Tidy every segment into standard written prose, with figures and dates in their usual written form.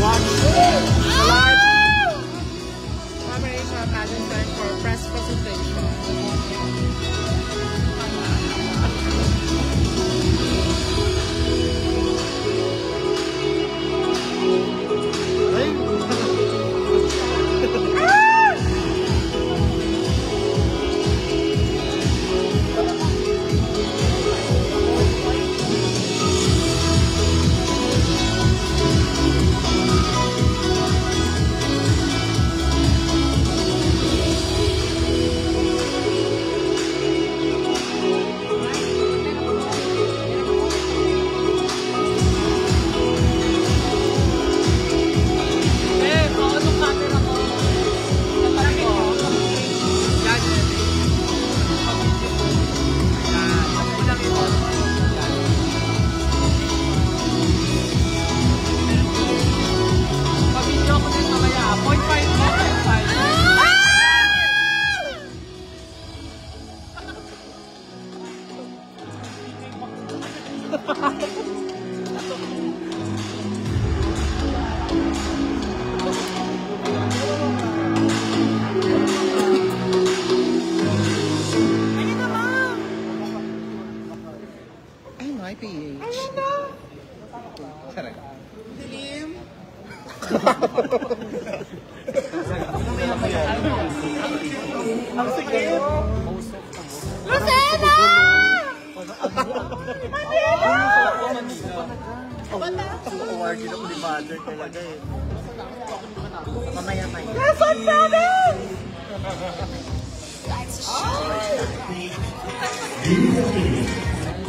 watch the live combination of pageant for press presentation.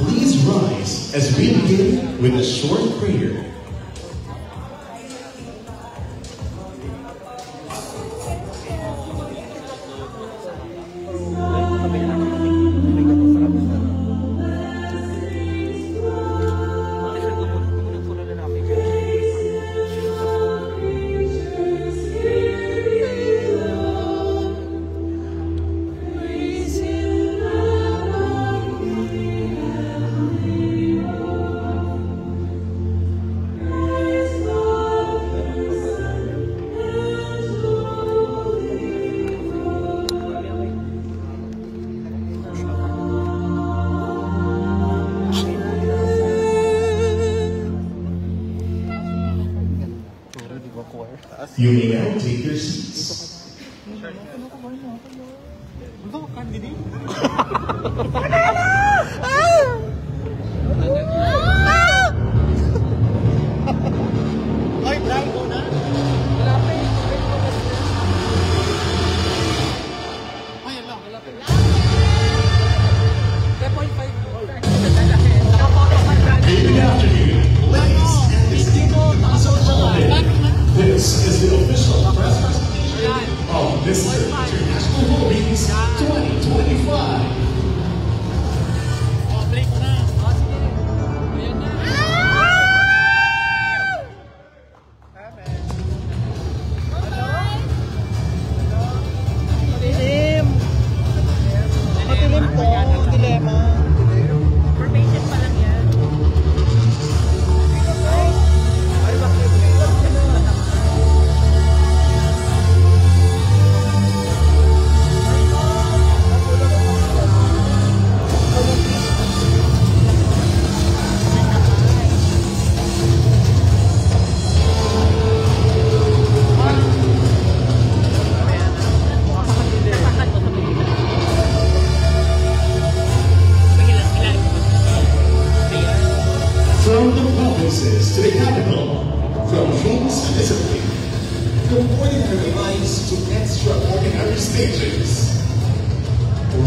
Please rise as we begin with a short prayer. You may now take your seats. Good afternoon, ladies and distinguished holiday. This is the official press presentation of Mr. International Holdings 2025. From the provinces to the capital, from kings to discipline, from ordinary lives to extraordinary stages.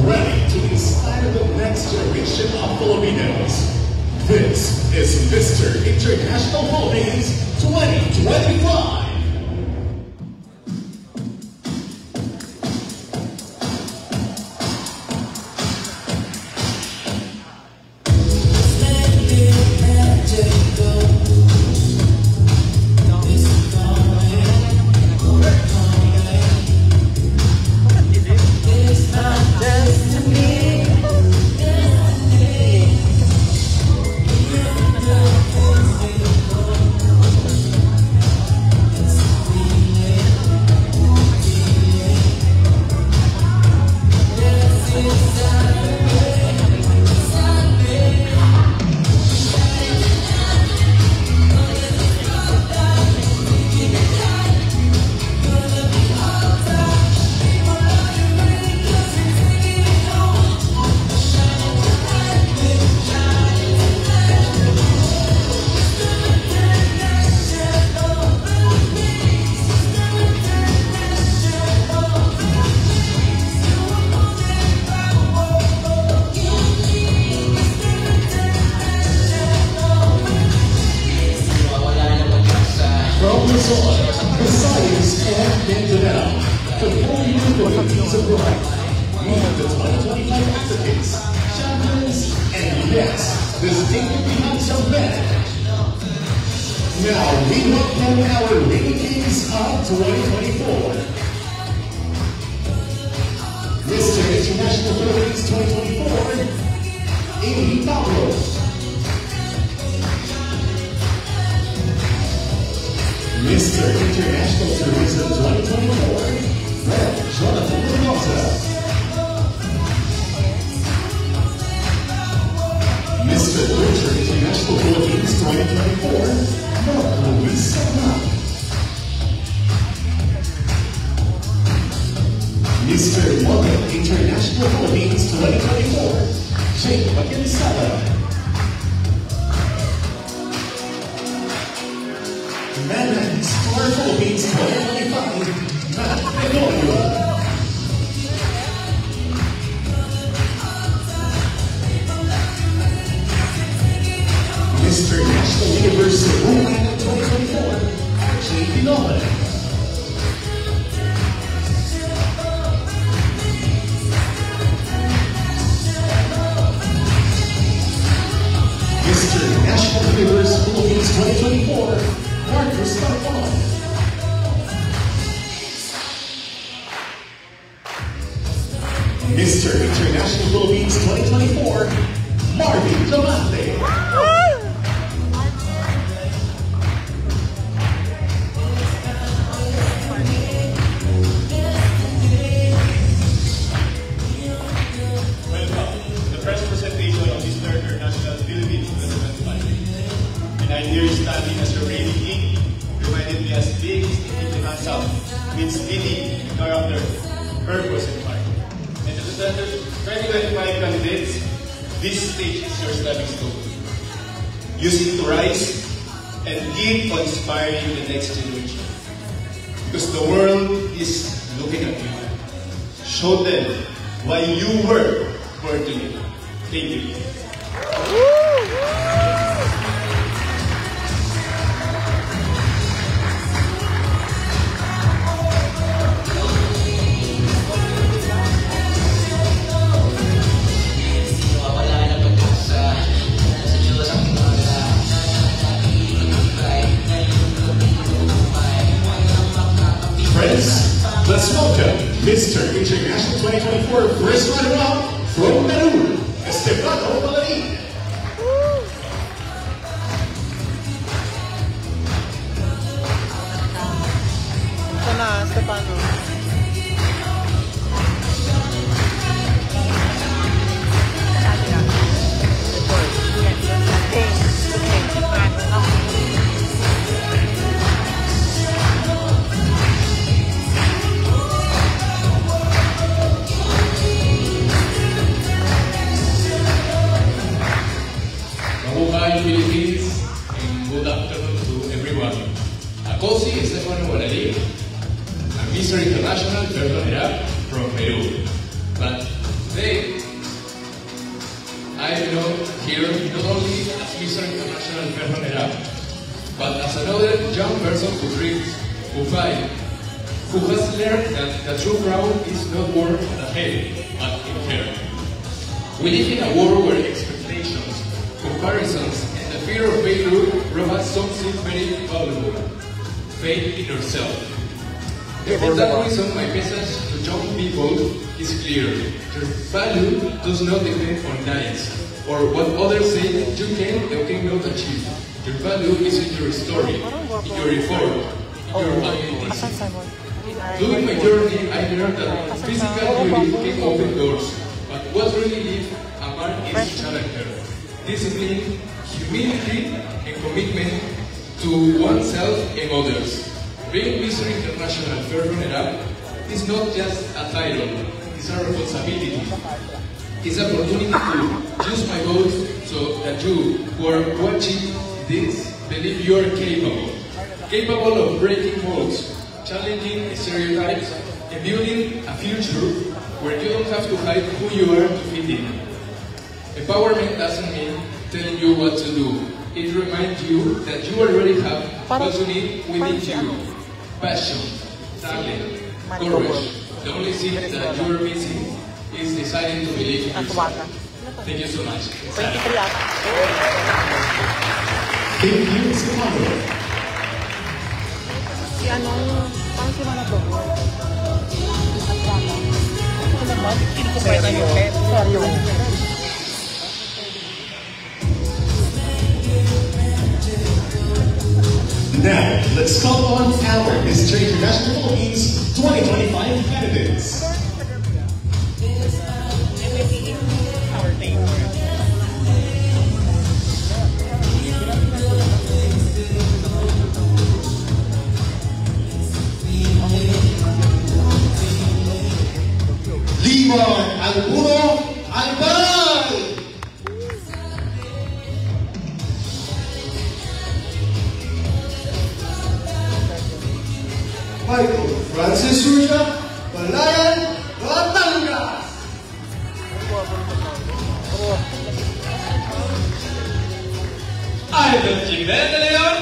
Ready to inspire the next generation of Filipinos. This is Mr. International Holdings 2025. from Luzon, Visayas, and Mindanao. The 42 Philippines abroad. Meet the 2025 applicants, champions, and yes, the state behind some band. Now we welcome our Lady Kings of 2024. Mr. International Philippines 2024, Amy Pablo. Mr. International Tourism 2024, Red Jonathan Mendoza. Mr. Culture International Philippines 2024, Mark Luis Sabna. Mr. Model International Philippines 2024, Jake Makinsala. Man Explorer Philippines 2025, Matt Gregorio. Mr. National Universe Woman 2024, Archie Pinolan. Mr. National Universe Philippines 2024, Marcus Marcon. Mr. International Philippines 2024, Marvin Clamante. Welcome to the first presentation of this third International Philippines 2025. And I'm here standing as your reigning king, reminded me as big, sticky, handsome, means meaning, character, purpose, and heart. And to the 2025 candidates, this stage is your stepping stone. Use it to rise and keep on inspiring the next generation. Because the world is looking at you. Show them why you were born to live. Thank you. Friends, let's welcome Mr. International 2024 first runner-up from Peru, Estefano Malain. Ito na, Stefano. Mabuhay Philippines, and good afternoon to everyone. Ako si Estefano Malain, a Mr. International First runner-up from Peru. But today, I am known here not only as Mr. International First runner-up, but as another young person who dreams, who fights, who has learned that the true crown is not worn on the head, but in her. We live in a world where expectations, comparisons, and the fear of failure rob us something very valuable: faith in yourself. And for that reason, my message to young people is clear. Your value does not depend on lies or what others say you can or cannot achieve. Your value is in your story, in your effort, in your identity. During my journey, I learned that physical beauty can open doors, but what really leaves a mark is character, discipline, humility, and commitment to oneself and others. Being Mr. International First runner-up is not just a title, it's a responsibility. It's an opportunity to use my voice so that you who are watching this believe you are capable of breaking molds, challenging stereotypes, and building a future where you don't have to hide who you are to fit in. Empowerment doesn't mean telling you what to do. It reminds you that you already have Because we need you. Passion, talent, courage. The only thing that you are missing is deciding to believe in yourself. Thank you so much. 23 ata. Thank you, Mr. Si anong, pang si Manato? Ito naman, kinukupay na yung pet. Seryo. Now, let's call on our Mr. International Philippines 2025 candidates. Limon Alguno Albal! Michael Francis Surya, Balayan, Batangas. Ivan Jimenez de Leon,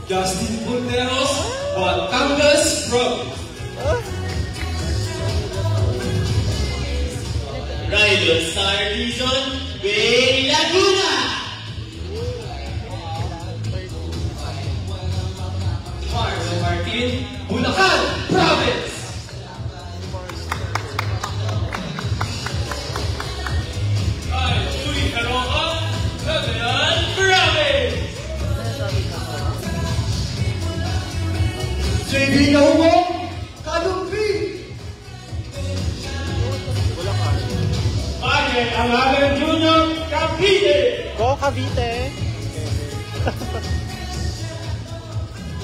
Justin Punteros, Batangas Province. Rydon Star Dizon, Bay Laguna. Marzo Martin, Bulacan Province. Julie Caroca, Cagayan Province. JB Nahumo, Kalumbi. Bagay Alalan Junior, Cavite. Go Cavite.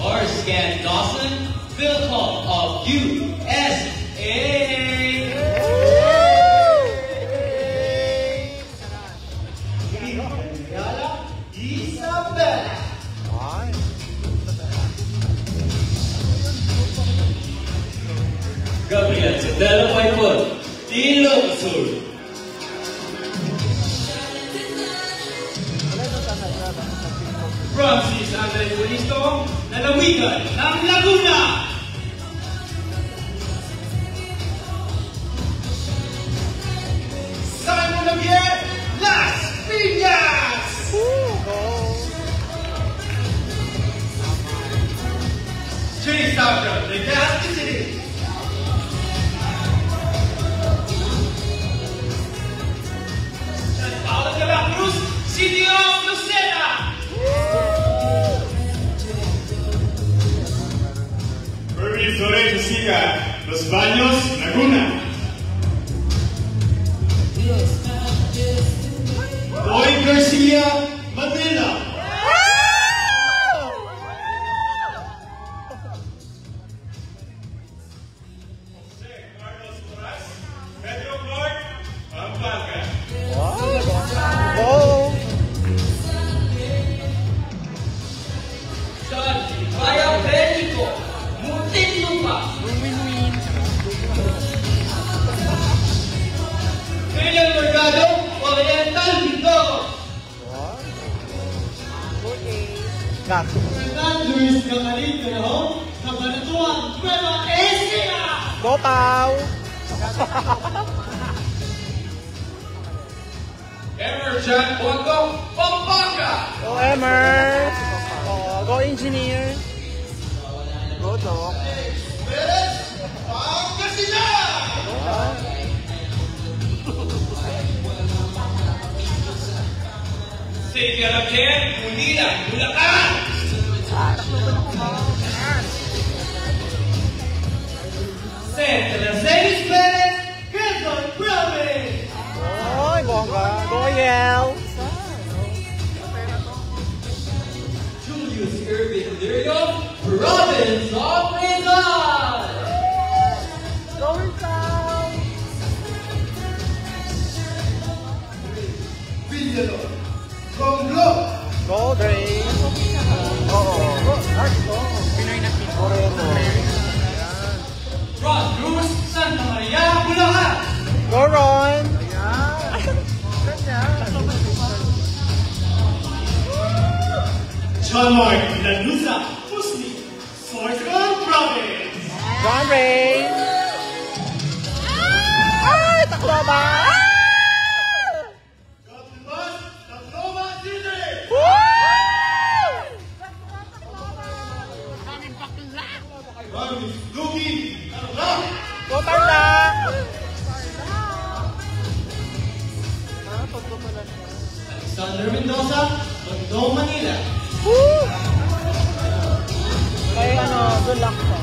Orscan Dawson, Philpott of USA. Isabela. Ay. Gabriel Sendero Paipon, Ilocos. Francis Andre Buenito, Lalawigan ng Laguna. Simon Javier, Las Piñas. Go. Jay Sabra, Legazpi City. San Paulo de la Cruz, City of Lucena. Luis Lorenzo Siga, Los Baños, Laguna. Boy Garcia, Manila. Jose Carlos Torres, Pedro Clark, Pampanga. Go. Son Bayan Mexico, Muntinlupa. Win-win. William Mercado, Oriental Mindoro. Gak. San Luis Gamalin, Canaho, Cabanatuan, Nueva Ecija. Go Pau. Emerjan Huaco, Pampanga. Go Emer. Oh, go Engineer. Go Doc. City of Ken, Unida, Bulacan. Santa Mercedes Perez, Quezon Province. Oy, bongga. Go Yel. Julius Irving Lirio, Province of Rizal. Go Rizal. Villalon, Gonglo. Go Dre. Oo. Pinoy na Moreno. Ron Cruz, Santa Maria, Bulacan. Go Ron. John Mark Lanuza Musni, Sorsogon Province. John Ray! Ay! Tacloba! God Libas, Tacloba City. Province Lugi, Tarlac. Total na! Alexander Mendoza, Tondo, Manila. Kay good luck po.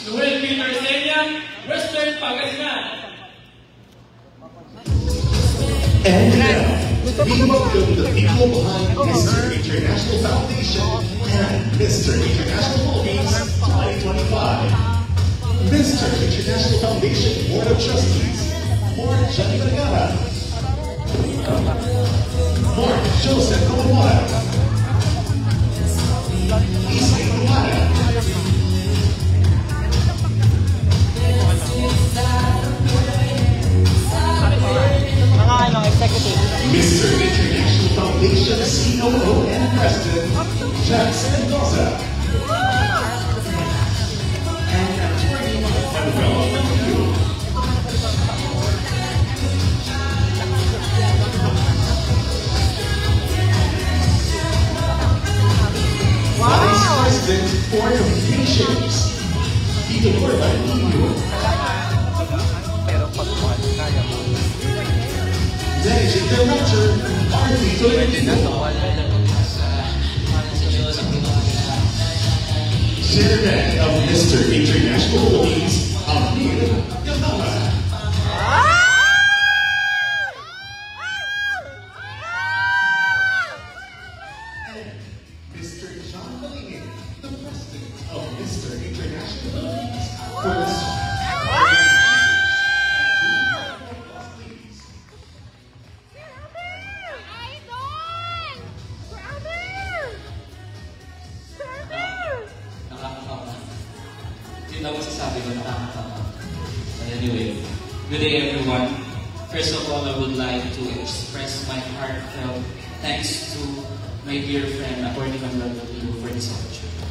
Noel Peter Senya, Western Pangasinan. And now, we welcome the people behind Mr. International Foundation and Mr. International Philippines 2025. Mr. International Foundation Board of Trustees, Mark Johnny Vergara, Mark Joseph Kawamata, Isay Kumara, Mga executive. Mr. International Foundation COO and President, Jackson Mendoza, and attorney Manuel Mancio. Vice President for Communications, Tito Corban Nino. Pero pag-kuhan, kaya mo. Managing Director, Arlito Medina. Chairman of Mr. International Philippines, Amir Gabala. And Mr. John Malingin, the President of Mr. International Philippines, for this Yun daw masasabi ko, nakakatawa. Anyway, good day everyone. First of all, I would like to express my heartfelt thanks to my dear friend, Atty. Manuel Mancio, for this opportunity.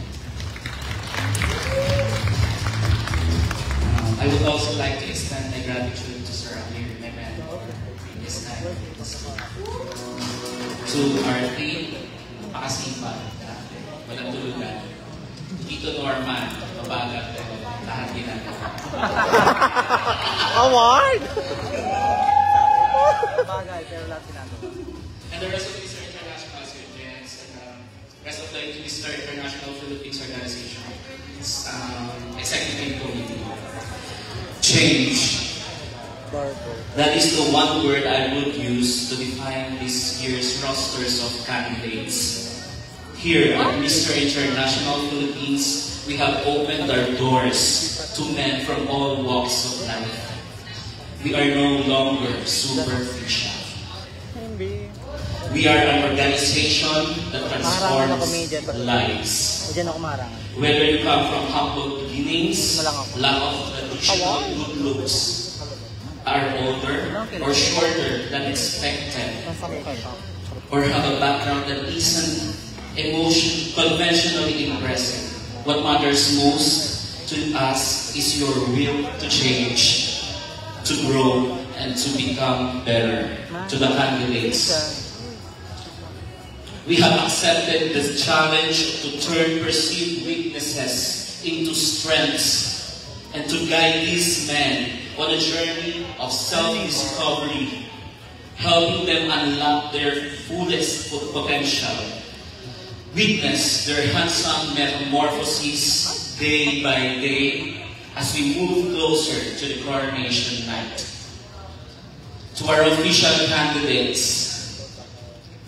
I would also like to extend my gratitude to Sir Amir, my mentor, in this time. To our team, pakasipan, walang tulugan. Tito Norman, mabagal pero lahat ginagawa. Award! Bagay, pero lahat ginagawa. And the rest of Mr. International Students and rest of the Mr. International Philippines Organization, Executive Committee. Change. That is the one word I would use to define this year's rosters of candidates. Here at Mr. International Philippines, we have opened our doors to men from all walks of life. We are no longer superficial. We are an organization that transforms lives. Whether you come from humble beginnings, lack of traditional good looks, are older or shorter than expected, or have a background that isn't conventionally impressive. What matters most to us is your will to change, to grow, and to become better to the candidates. We have accepted the challenge to turn perceived weaknesses into strengths and to guide these men on a journey of self-discovery, helping them unlock their fullest potential. Witness their handsome metamorphoses day by day as we move closer to the coronation night. To our official candidates,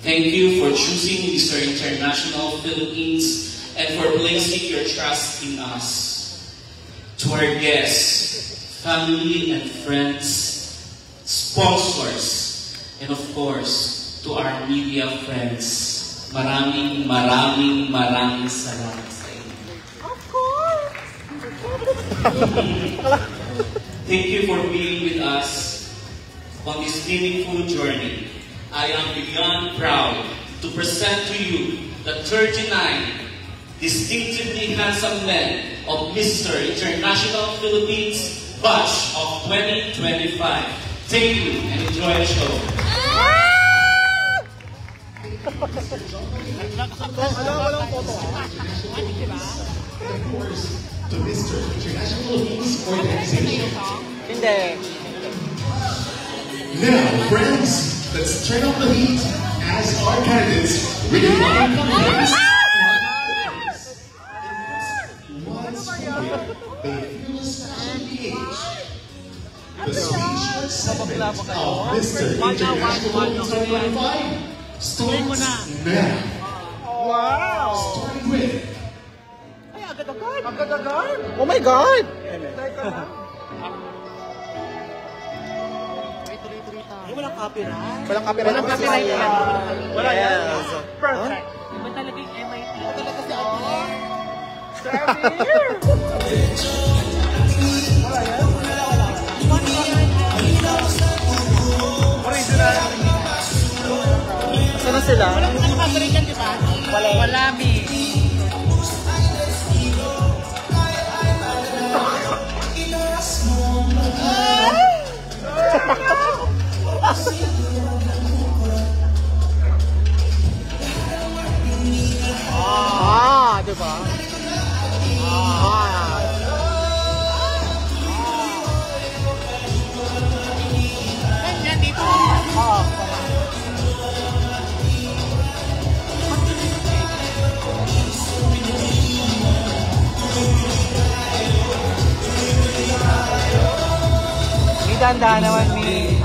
thank you for choosing Mr. International Philippines and for placing your trust in us. To our guests, family and friends, sponsors, and of course, to our media friends, maraming salamat sa inyo. Of course! Thank you for being with us on this meaningful journey. I am beyond proud to present to you the 39 distinctively handsome men of Mr. International Philippines Batch of 2025. Thank you and enjoy the show. To Mr. International Philippines Organization. Now, friends, let's turn up the heat as our candidates redefine confidence. Once again, they fearless fashion PH. The speech segment of Mr. International Philippines 2025 starts now. Wow! Starting with Agad-agad? Oh my God! Walang copyright. Walang copyright. Walang copyright yan. Wala yan. Perfect. Iba talaga yung MIT. Iba talaga si Adler. Wala yan? Original. Saan na sila? Walang copyright yan, di ba? Wala, Mi. Diba? Yan dito. May dahan-dahan naman, Mi.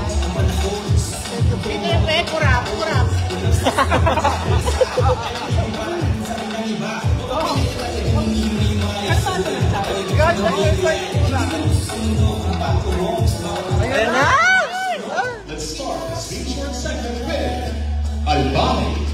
Kurap. Let's start the speech short segment with Albani.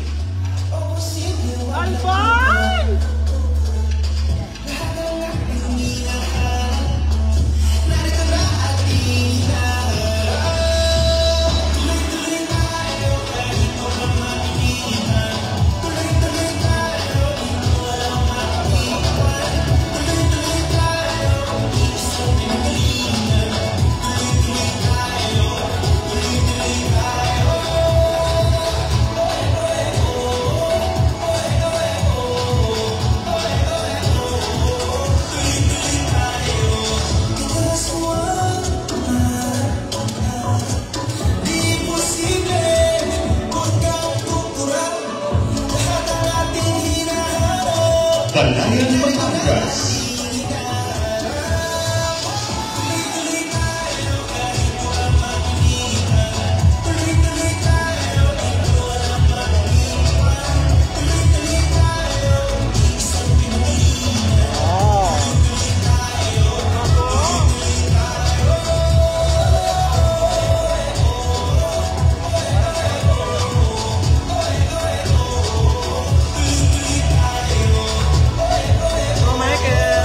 Balayan Batangas. Oh my God!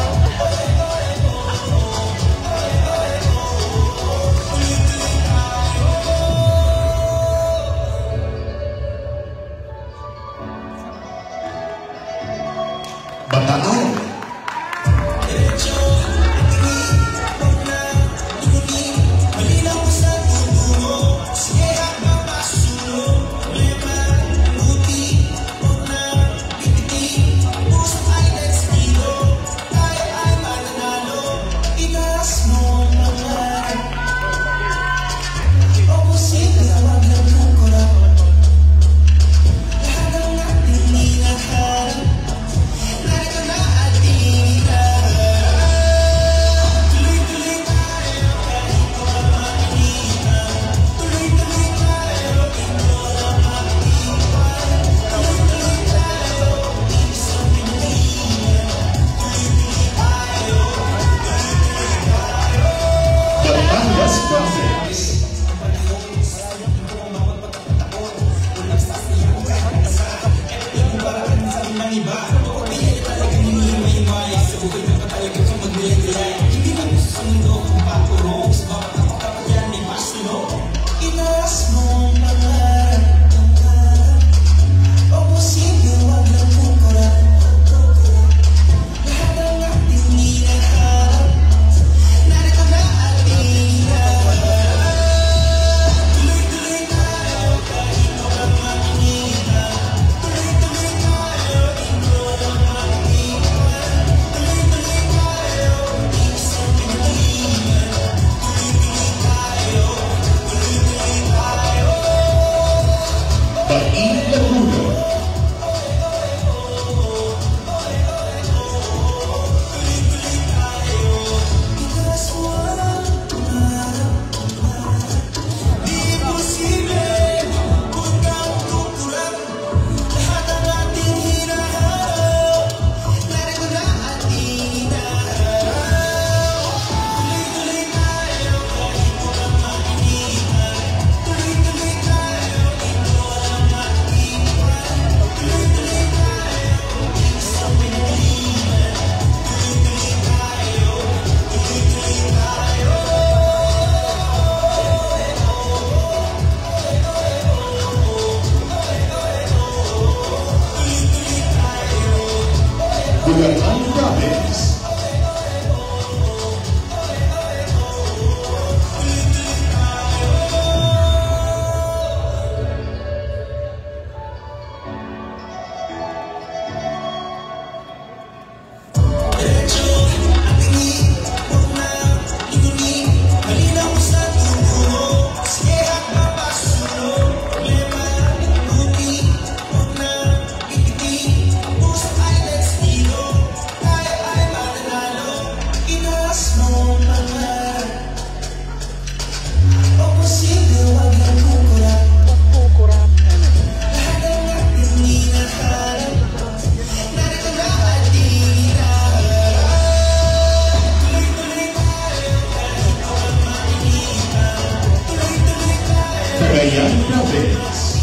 Cagayan Province.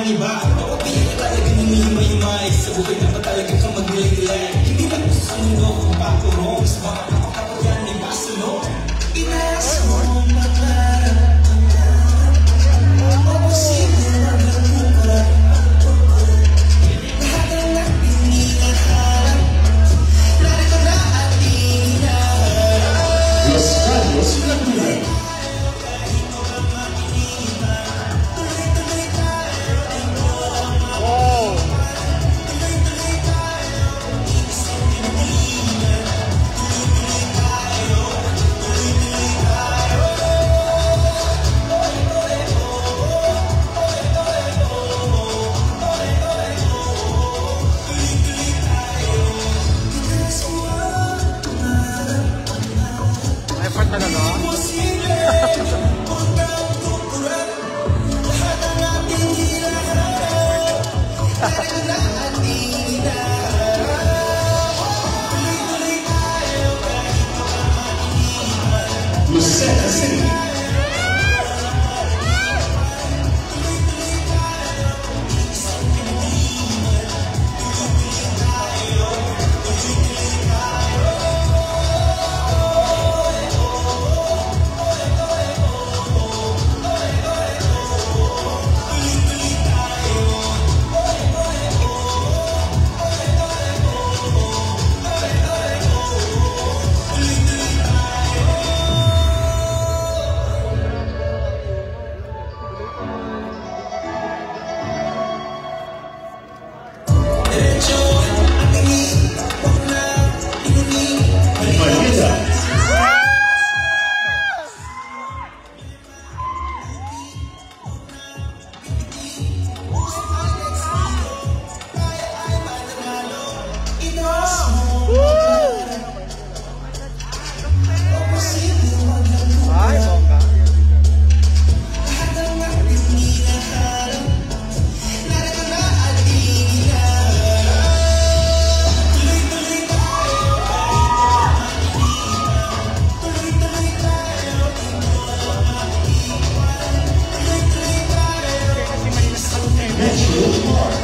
ng iba. Ako pinili talaga nimimay-may. Sa buhay na pa talaga kang magnilay-lay. Hindi lang gusto sa mundo kung paturong. Sa baka kapag yan ay masunod. Inaas mo ang pangarap. O posible na nagkukulat. Lahat ang ating hinaharap. Narito na ating hinaharap. Los Radios Natural. Effort talaga. Lucena City. Manila. Ay, bongga. Metro Park.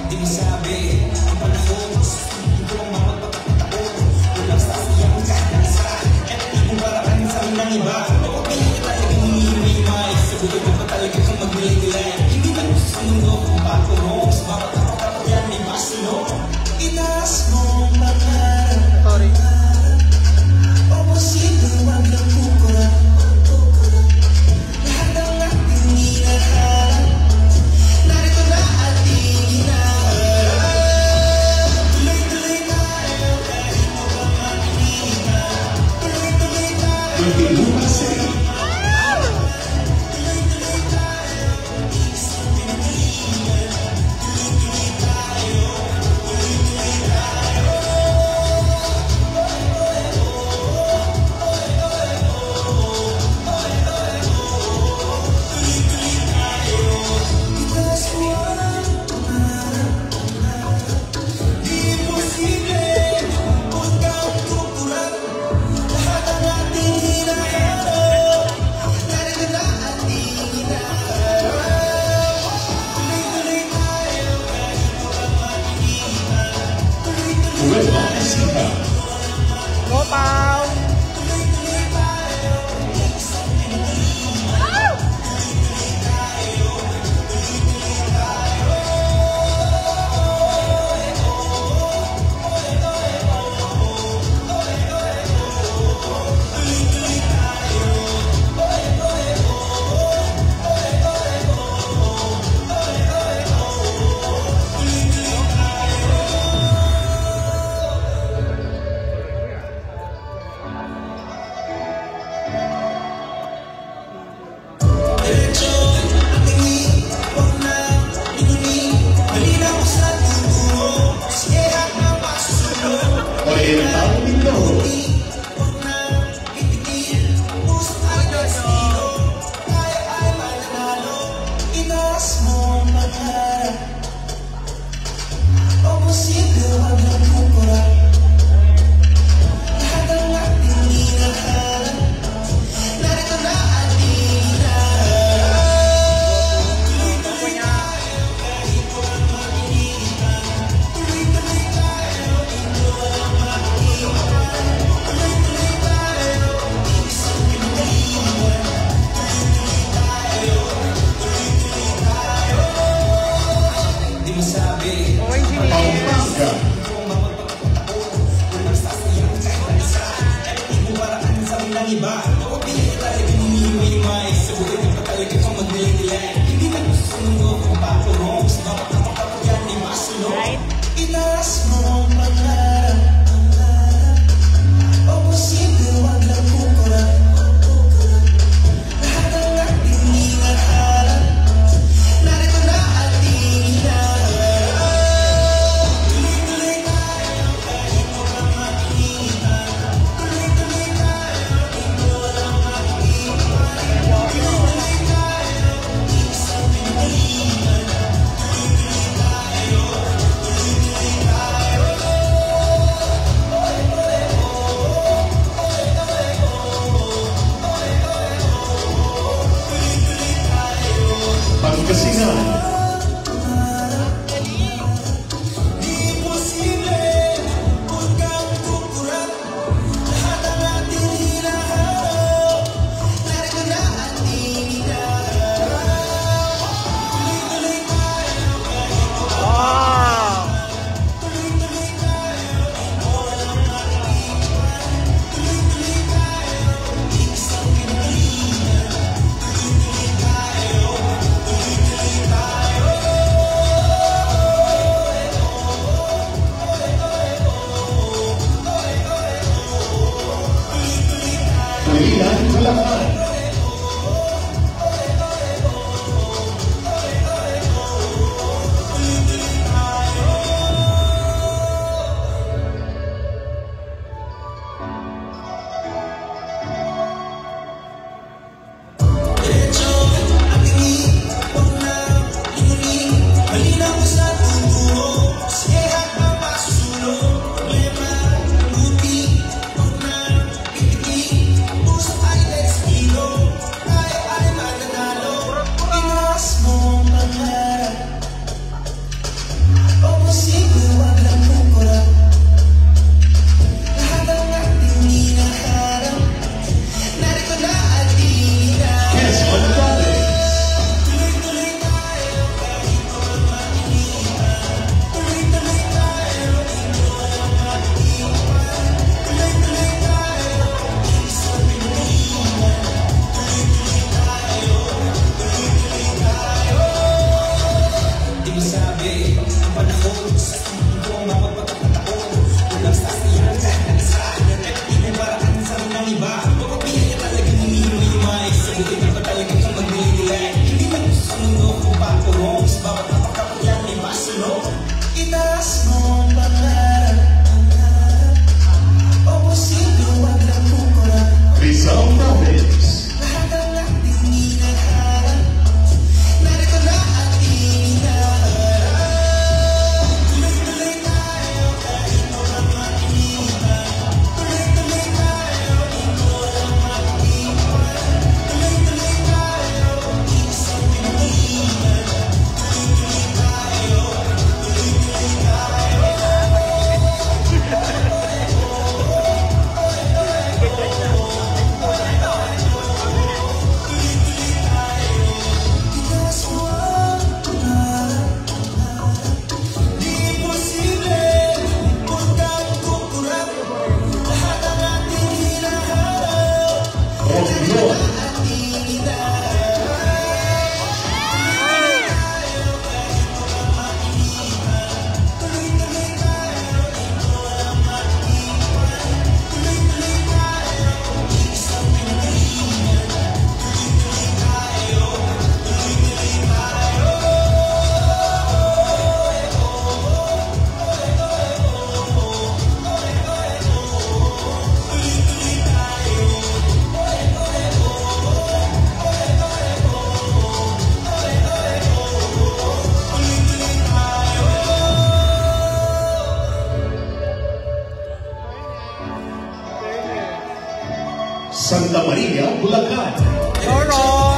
Di mo sabi, ang panahon, hindi ko lang mapagpapataon. Walang sasayang kahit ang isa. At di kong paraan sa amin ng iba. Ako pinili talaga nimimay-may. Sa buhay ko pa talaga kang magnilay-nilay. Hindi lang gusto sa mundo kung paturong. Sa baka kapag yan may masunod. Itaas mo ang pangarap. Sorry. O posible wag lang kukulat. Lahat ang ating hinaharap. Narito na ating hinaharap. Tuloy-tuloy tayo kahit mo pa makikita. Tuloy-tuloy tayo. Muntinlupa City. Di posible kung ikaw kukulat. Lahat ang ating hinaharap. Narito na ating hinaharap. Tuloy-tuloy tayo kahit mo pa makikita. Tuloy-tuloy Nueva Ecija. Go, Pao! diretso ang tingin. Huwag na inunin. Malinaw sa tuturo. Sige at na masusunod. Oriental Mindoro. Huwag na itigil. Puso ay destino. Tayo ay mananalo. Itaas mo ang pangarap. O posible wag lang kukulat. Lahat ang ating hinaharap. Narito na Santa Maria, Bulacan. Doron!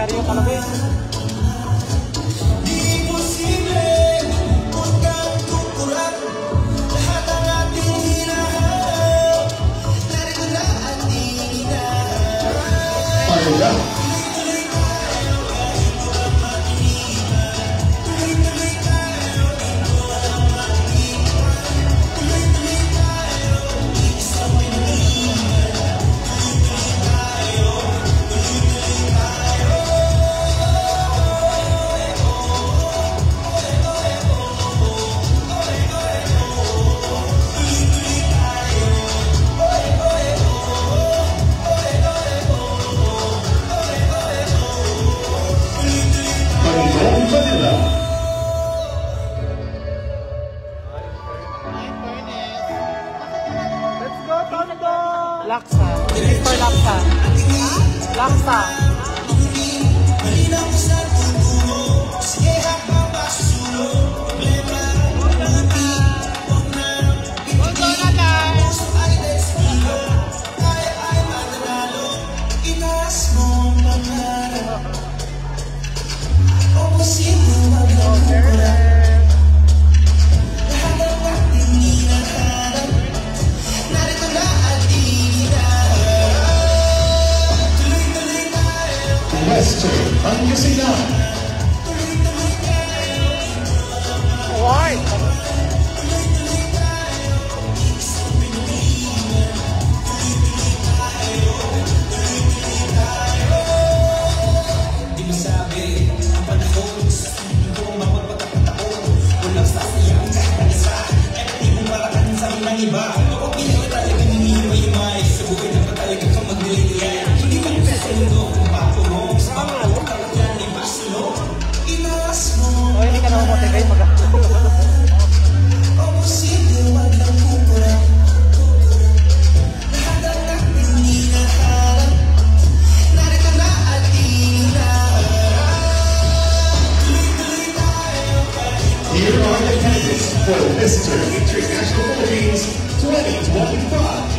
Seryo talaga yun. Laksa. Mr. Laksa. Laksa. Western Pangasinan. Why? Di masabi ang panahon sa hindi ko mapagpagkakataon. Walang sasayang kahit ang isa. Epektibong parakan sa mga iba. Oo, pinaka talaga ninihiway-himay. Sa buhay na pa talaga kang magnilay-nilay. Hindi ka nila sa mundo kung papurong. Sa mga alok talaga ni Basilo. Inaas mo. O, hindi ka naman motivate mag-ako. O posible wag lang pupura. Lahat ang ating hinaharap. Narito na at Here are the candidates for Mr. International Philippines 2025.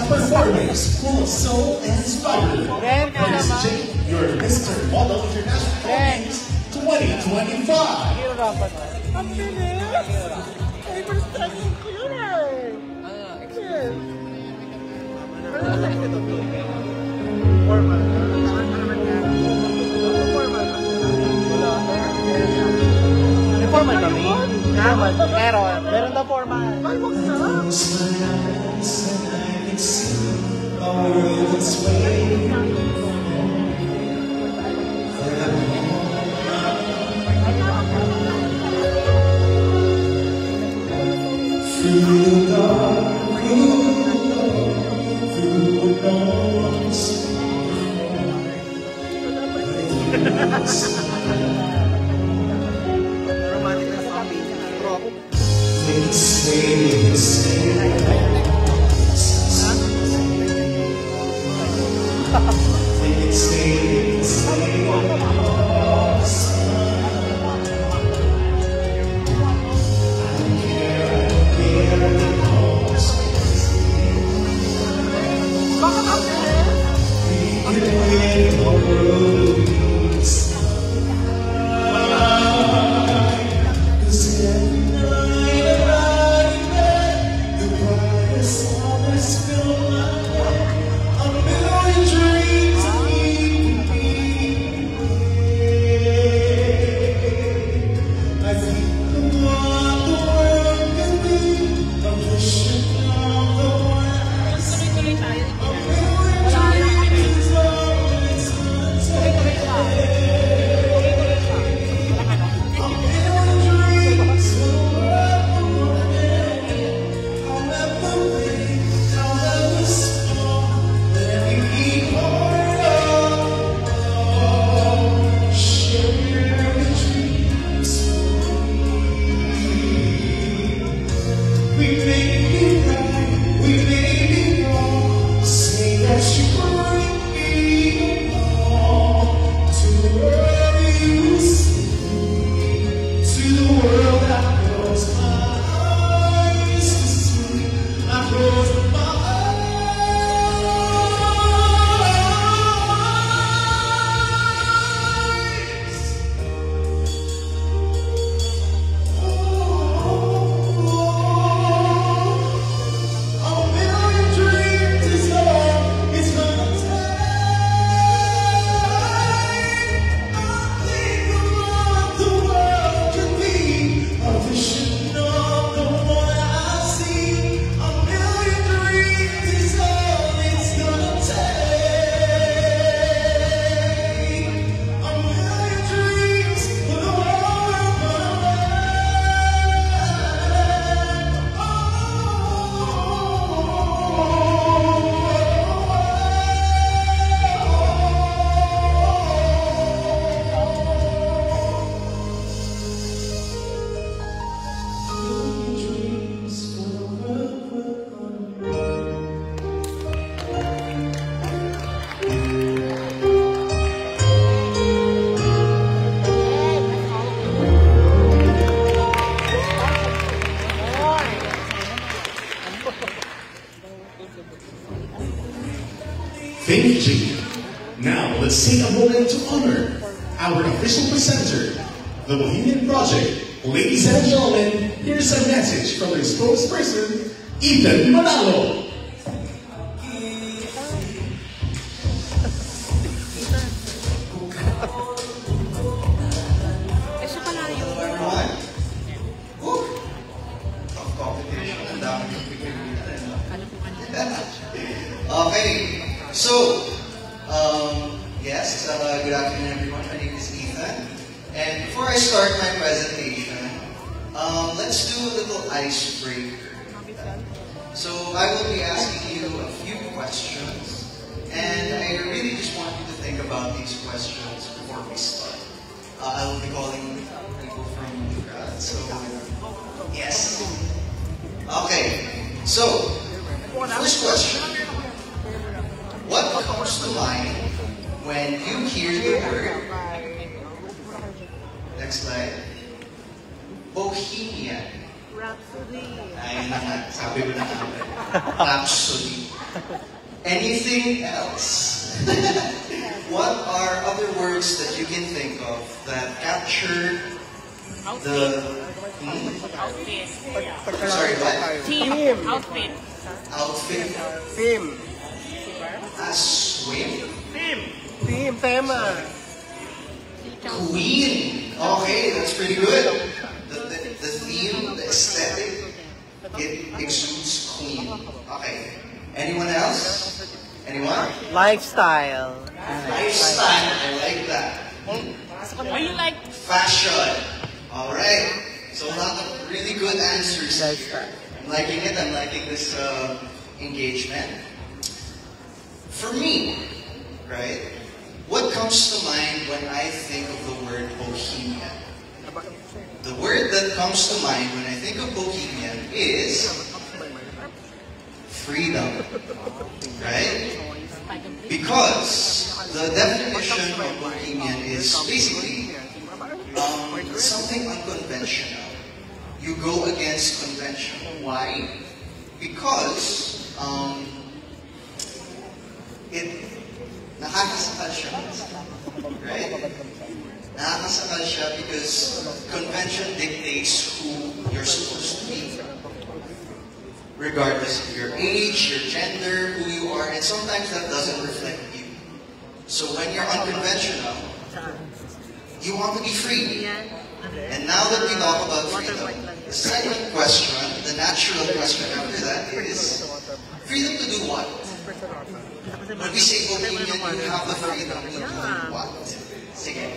performance full of soul and spirit. Please Jake, your Mr. Model International Philippines 2025. Ang bilis! Ay, first time ko yun eh! Yes. Ano na ito? Formal. May formal kami? Meron na formal. Ay, wag na! Thank you, Jake. Now, let's take a moment to honor our official presenter, the Bohemian Project. Ladies and gentlemen, here's a message from their spokesperson, Ethan Manalo. Okay, so, yes, good afternoon everyone. My name is Ethan. And before I start my presentation, let's do a little icebreaker. So I will be asking you a few questions, and I really just want you to think about these questions before we start. I will be calling people from the crowd, so yes. Okay, so, first question. What comes to mind when you hear the word, next slide, Bohemian? Ayun na nga, sabi mo na nga. Rhapsody. Anything else? What are other words that you can think of that capture the... Sorry, what? Team. Outfit? Team. Swim? Team. Tema. Queen. Okay, that's pretty good. The theme, the aesthetic, it exudes queen. Okay. Anyone else? Anyone? Lifestyle. Lifestyle. I like that. Are you like Fashion. All right. So a lot of really good answers. Lifestyle. I'm liking it. I'm liking this engagement. For me, right? What comes to mind when I think of the word bohemian? The word that comes to mind when I think of bohemian is freedom, right? Because the definition of bohemian is basically something unconventional. You go against convention. Why? Because it nakakasakal siya, right? Nakakasakal siya because convention dictates who you're supposed to be. Regardless of your age, your gender, who you are, and sometimes that doesn't reflect you. So when you're unconventional, you want to be free. And now that we talk about freedom, the second question, the natural question after that is, freedom to do what? When we say bohemian, you have the freedom to do what? Sige.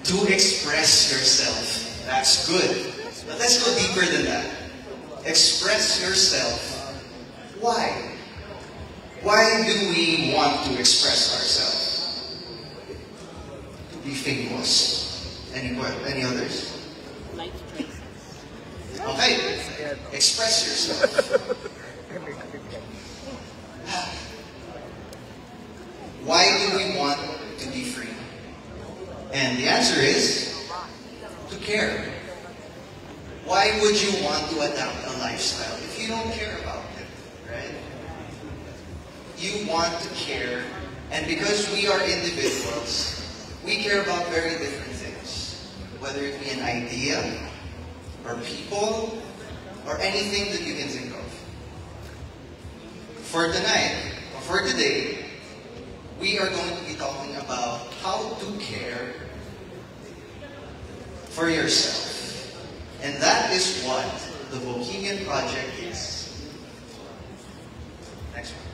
To express yourself. That's good. But let's go deeper than that. Express yourself. Why? Why do we want to express ourselves? To be famous. Any others? Okay. Express yourself. Why do we want to be free? And the answer is to care. Why would you want to adapt a lifestyle if you don't care about it, right? You want to care, and because we are individuals, we care about very different things. Whether it be an idea, or people, or anything that you can think of. For tonight, or for today, we are going to be talking about how to care for yourself. And that is what the Bohemian Project is. Next one.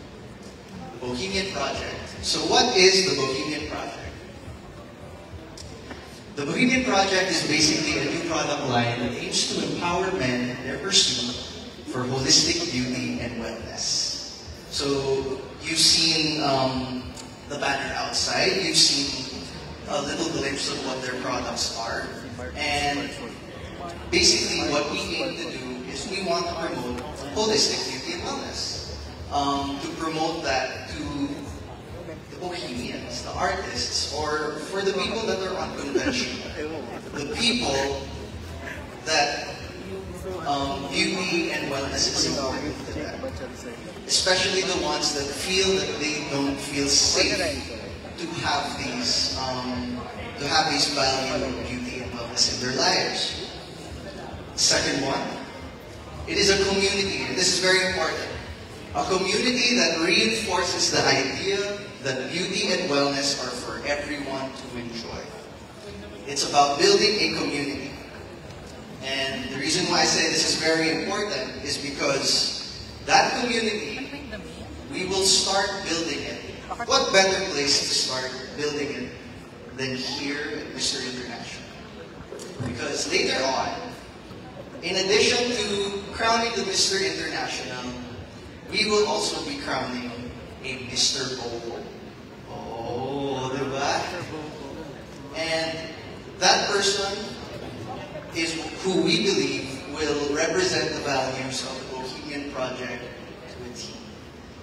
The Bohemian Project. So what is the Bohemian Project? The Bohemian Project is basically a new product line that aims to empower men in their pursuit for holistic beauty and wellness. So you've seen the banner outside, you've seen a little glimpse of what their products are, and basically what we aim to do is we want to promote holistic beauty and wellness. To promote that to the bohemians, the artists, or for the people that are unconventional, the people that beauty and wellness is important to them. Especially the ones that feel that they don't feel safe to have these value of beauty and wellness in their lives. Second one, it is a community, and this is very important. A community that reinforces the idea that beauty and wellness are for everyone to enjoy. It's about building a community. And the reason why I say this is very important is because that community, we will start building it. What better place to start building it than here at Mr. International? Because later on, in addition to crowning the Mr. International, we will also be crowning a Mr. Bobo. Oh, diba? And that person is who we believe will represent the values of the Bohemian Project to a T.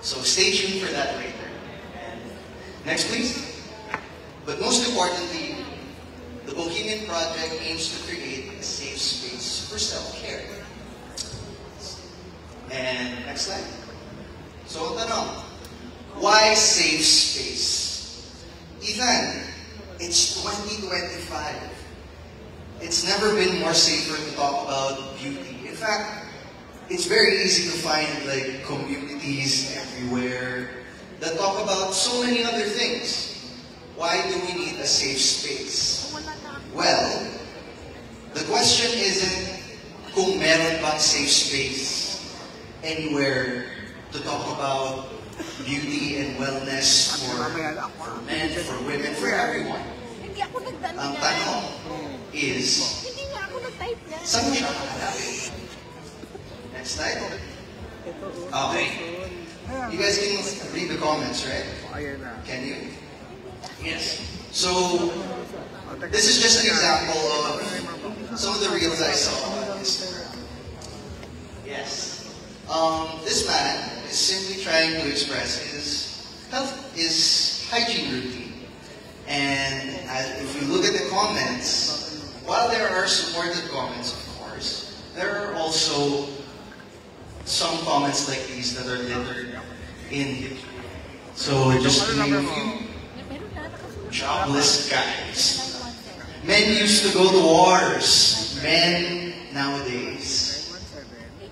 So stay tuned for that later. And next, please. But most importantly, the Bohemian Bohemian Project aims to create a safe space for self-care. And next slide. So, tanong, why safe space? Ethan, it's 2025. It's never been more safer to talk about beauty. In fact, it's very easy to find like communities everywhere that talk about so many other things. Why do we need a safe space? Well, the question isn't kung meron bang safe space anywhere to talk about beauty and wellness for men, for women, for everyone. Ang tanong is, saan mo siya hahanapin? Next slide. Okay. You guys can read the comments, right? Can you? Yes. So, this is just an example of some of the reels I saw on Instagram. Yes. This man is simply trying to express his hygiene routine. And if you look at the comments, while there are supportive comments, of course, there are also some comments like these that are littered in. So just to name a few, jobless guys. Men used to go to wars. Men nowadays.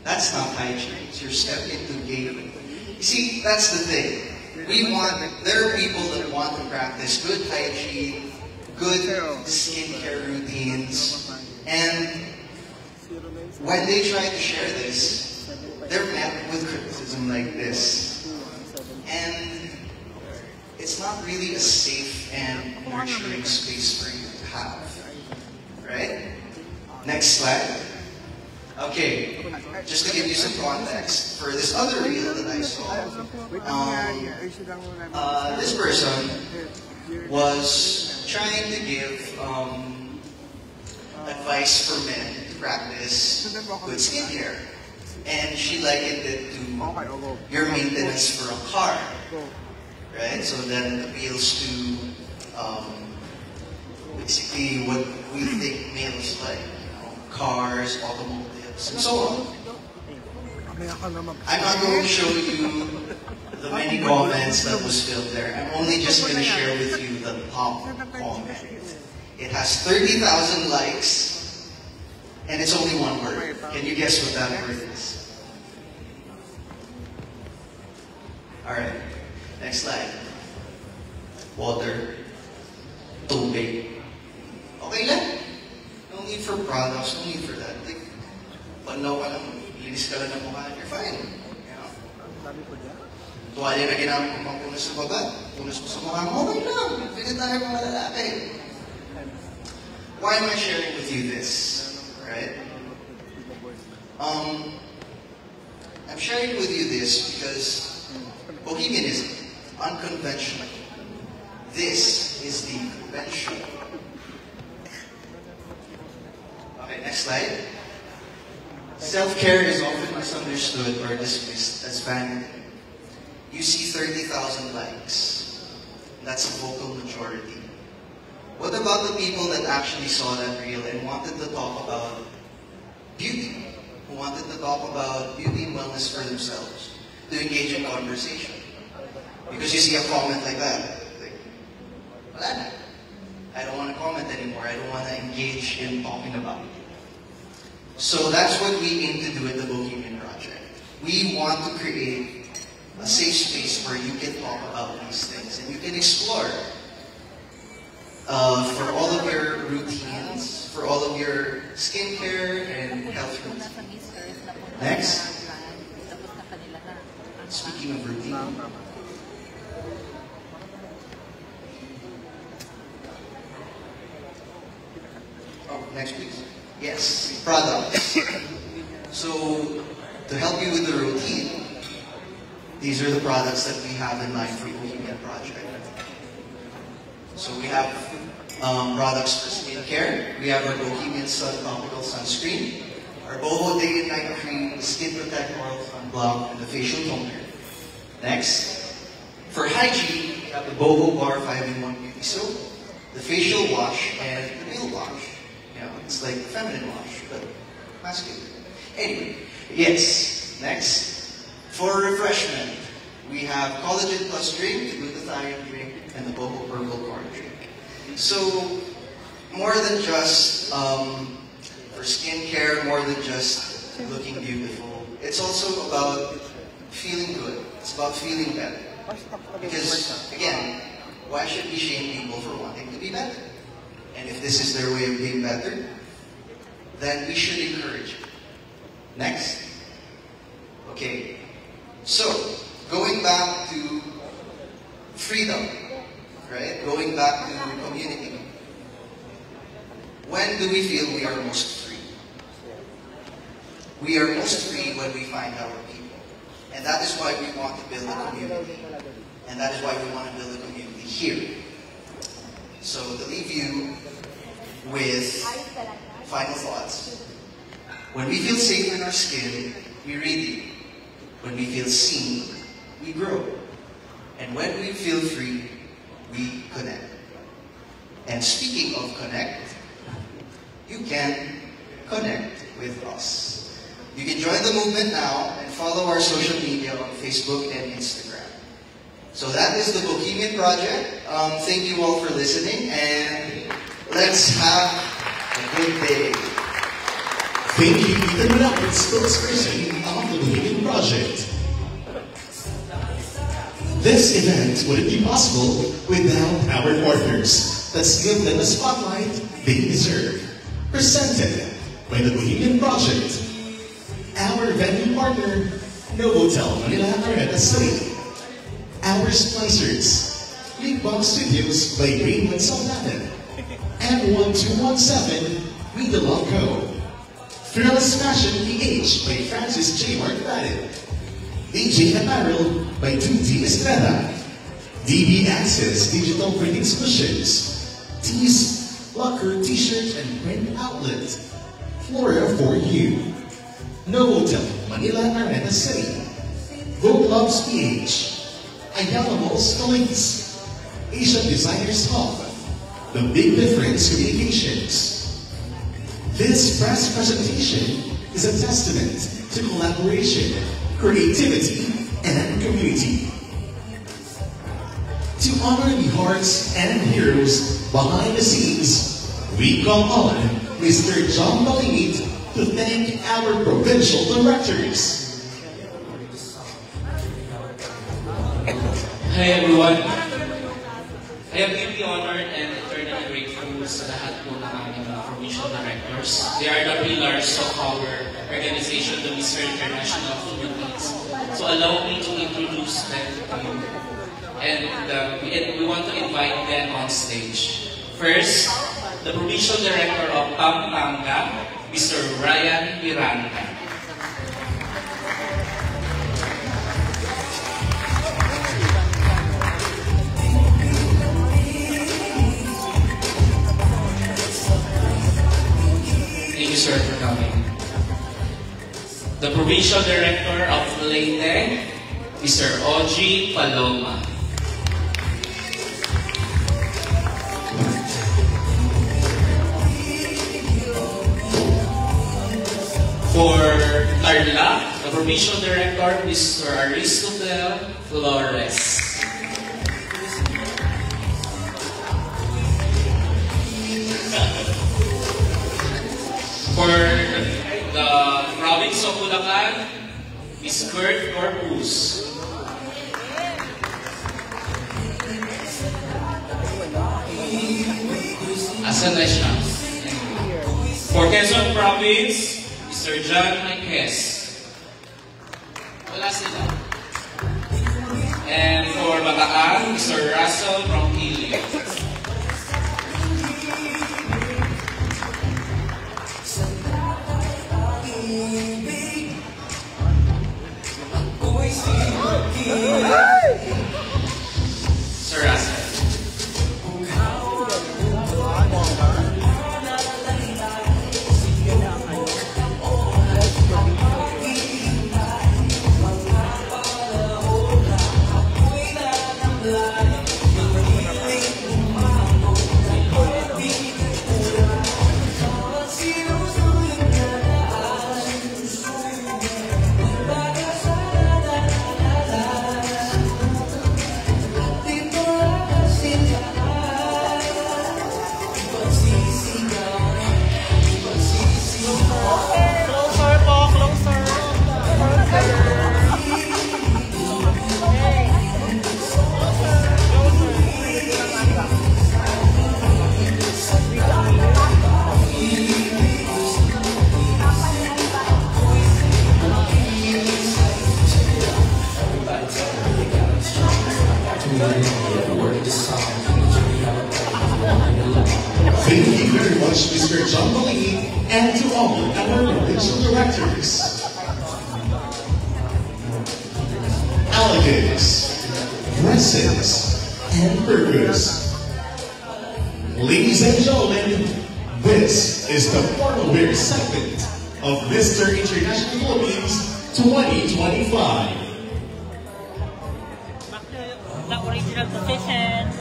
That's not hygiene. You're stepping into gaming. You see, that's the thing. There are people that want to practice good hygiene, good skincare routines, and when they try to share this, they're met with criticism like this. And it's not really a safe and nurturing space for you to have. Right? Next slide. Okay, just to give you some context, for this other reel that I saw, this person was trying to give advice for men to practice good skincare. And she likened it to your maintenance for a car. Right? So that appeals to basically what we think males like. Cars, automobiles, and so on. I'm not going to show you the many comments that was filled there. I'm only just going to share with you the top comment. It has 30,000 likes, and it's only one word. Can you guess what that word is? Alright, next slide. Water. Tubig. Okay lang? No need for products, no need for that. Like, panaw ka lang, linis ka lang ng mukha, you're fine. You know? Tuwalya na ginamit mo pang punas sa baba, punas mo sa mukha mo, okay lang. Pwede tayo mga lalaki. Why am I sharing with you this? Right? I'm sharing with you this because Bohemianism, unconventional. This is the conventional. Okay, next slide. Self-care is often misunderstood or dismissed as vanity. You see 30,000 likes. That's a vocal majority. What about the people that actually saw that reel and wanted to talk about beauty? Who wanted to talk about beauty and wellness for themselves? To engage in conversation? Because you see a comment like that. Like, wala na. I don't want to comment anymore. I don't want to engage in talking about it. So that's what we aim to do at the Bohemian Project. We want to create a safe space where you can talk about these things and you can explore for all of your routines, for all of your skincare and health routines. Next. Speaking of routine. Oh, next please. Yes, products. So, to help you with the routine, these are the products that we have in mind for Bohemian Project. So we have products for skincare. We have our Bohemian Sun Topical Sunscreen, our Boho Day and Night Cream, the Skin Protect Oral Sunblock, and the Facial Toner. Next, for hygiene, we have the Boho Bar 5-in-1 Beauty Soap, the Facial Wash, and the Meal Wash. It's like feminine wash, but masculine. Anyway, yes, next. For refreshment, we have collagen plus drink, the glutathione drink, and the Boho Purple Corn drink. So, more than just for skincare, more than just looking beautiful, it's also about feeling good. It's about feeling better. Because, again, why should we shame people for wanting to be better? And if this is their way of being better, then we should encourage it. Next. Okay. So, going back to freedom, right? Going back to community. When do we feel we are most free? We are most free when we find our people. And that is why we want to build a community. And that is why we want to build a community here. So to leave you with final thoughts. When we feel safe in our skin, we radiate. When we feel seen, we grow. And when we feel free, we connect. And speaking of connect, you can connect with us. You can join the movement now and follow our social media on Facebook and Instagram. So that is the Bohemian Project. Thank you all for listening, and let's have a good day. Thank you, Ethan Malapit, spokesperson of the Bohemian Project. This event wouldn't be possible without our partners. Let's give them a spotlight they deserve. Presented by the Bohemian Project. Our venue partner, Novotel Manila Araneta City. Our sponsors, Leapbomb Studios by Greenwood Saldanan. And 1217, We The Love Co. Fearless Fashion PH by Francis J. Mark Badin. DJ Apparel by 2D Estrada. DB Access Digital Printing Solutions. Tees, Locker, T-shirt, and print outlet. Flora for You. Novotel Manila Araneta City. Vogue Loves PH. Ayala Malls Colleagues. Asian Designers Hub. The Big Difference Communications. This press presentation is a testament to collaboration, creativity, and community. To honor the hearts and heroes behind the scenes, we call on Mr. John Balinit to thank our provincial directors. Hi everyone. I am deeply honored and eternally grateful sa lahat po ng aming mga provincial directors. They are the pillars of our organization, the Mr. International Philippines. So allow me to introduce them to you. And we want to invite them on stage. First, the Provincial Director of Pampanga, Mr. Ryan Miranda. Thank you, sir, for coming. The Provincial Director of Leyte, Mr. Oji Paloma. For Tarlac, the Provincial Director, Mr. Aristotle Flores. For the Province of Bulacan, Ms. Kurt Corpus. Asan na siya? For Quezon Province, Mr. John Marquez. Wala sila. And for Bataan, Mr. Russell Ronquillo. Sir Russell. John Malini, and to all our provincial directors. Elegance, dresses, and burgers. Ladies and gentlemen, this is the formal wear segment of Mr. International Philippines 2025. The original position.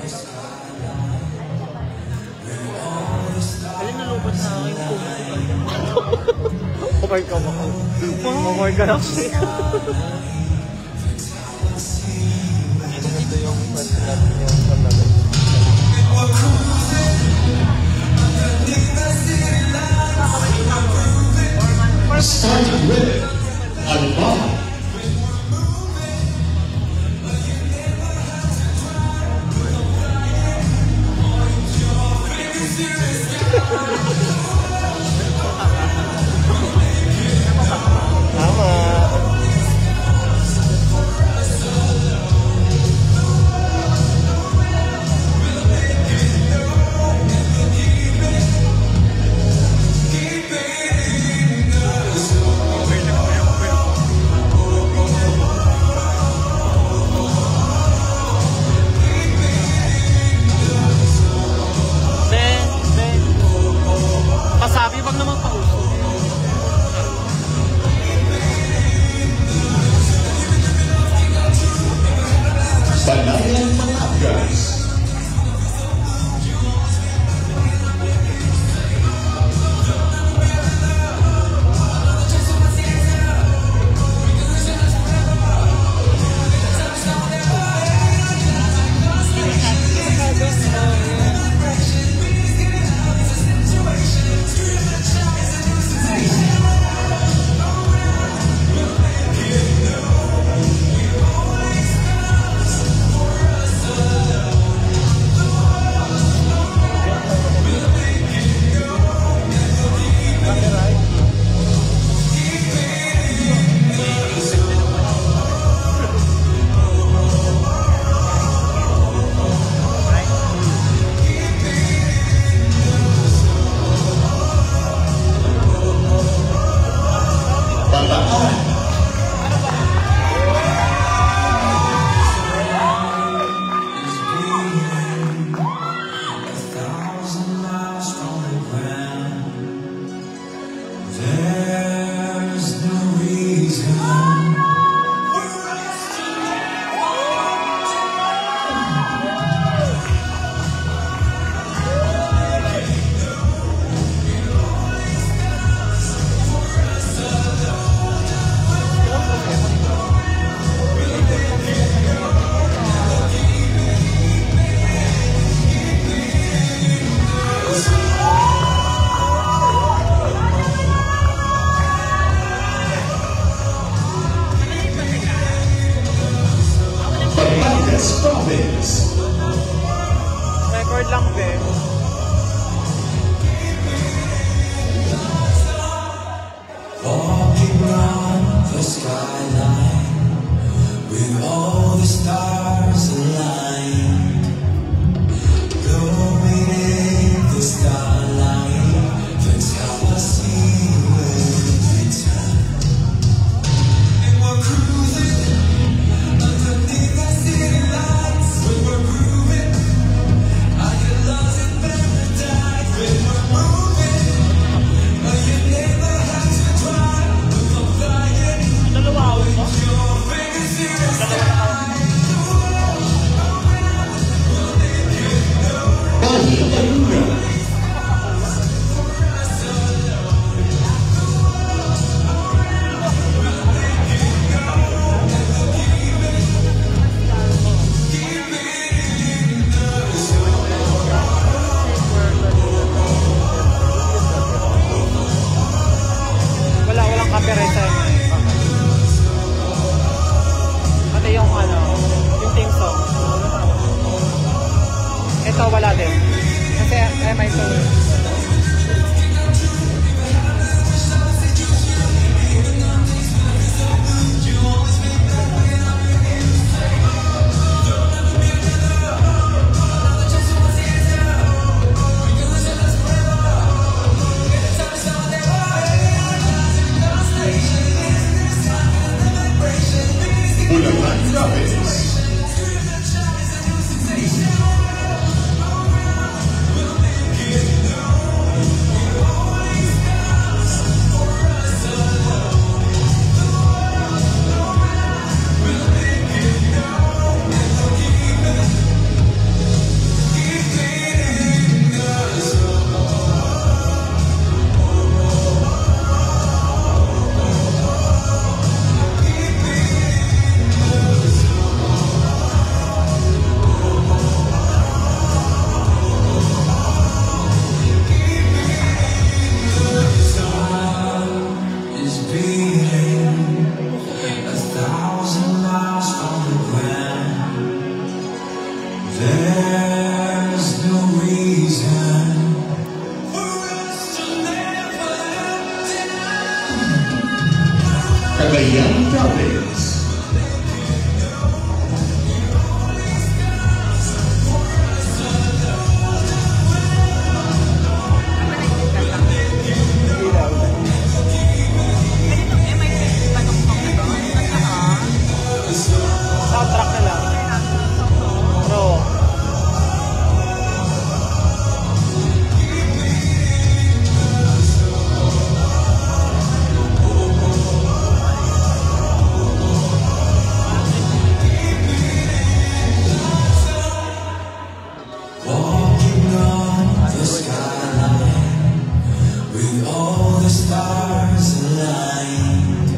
Alin nalubot na yung okay ka ba? Okay ka lang siya. Ito yung first natin yung paglalagay. Starting with Alba. Cagayan Province. Soundtrack na lang. Bro. Walking on the skyline with all the stars aligned,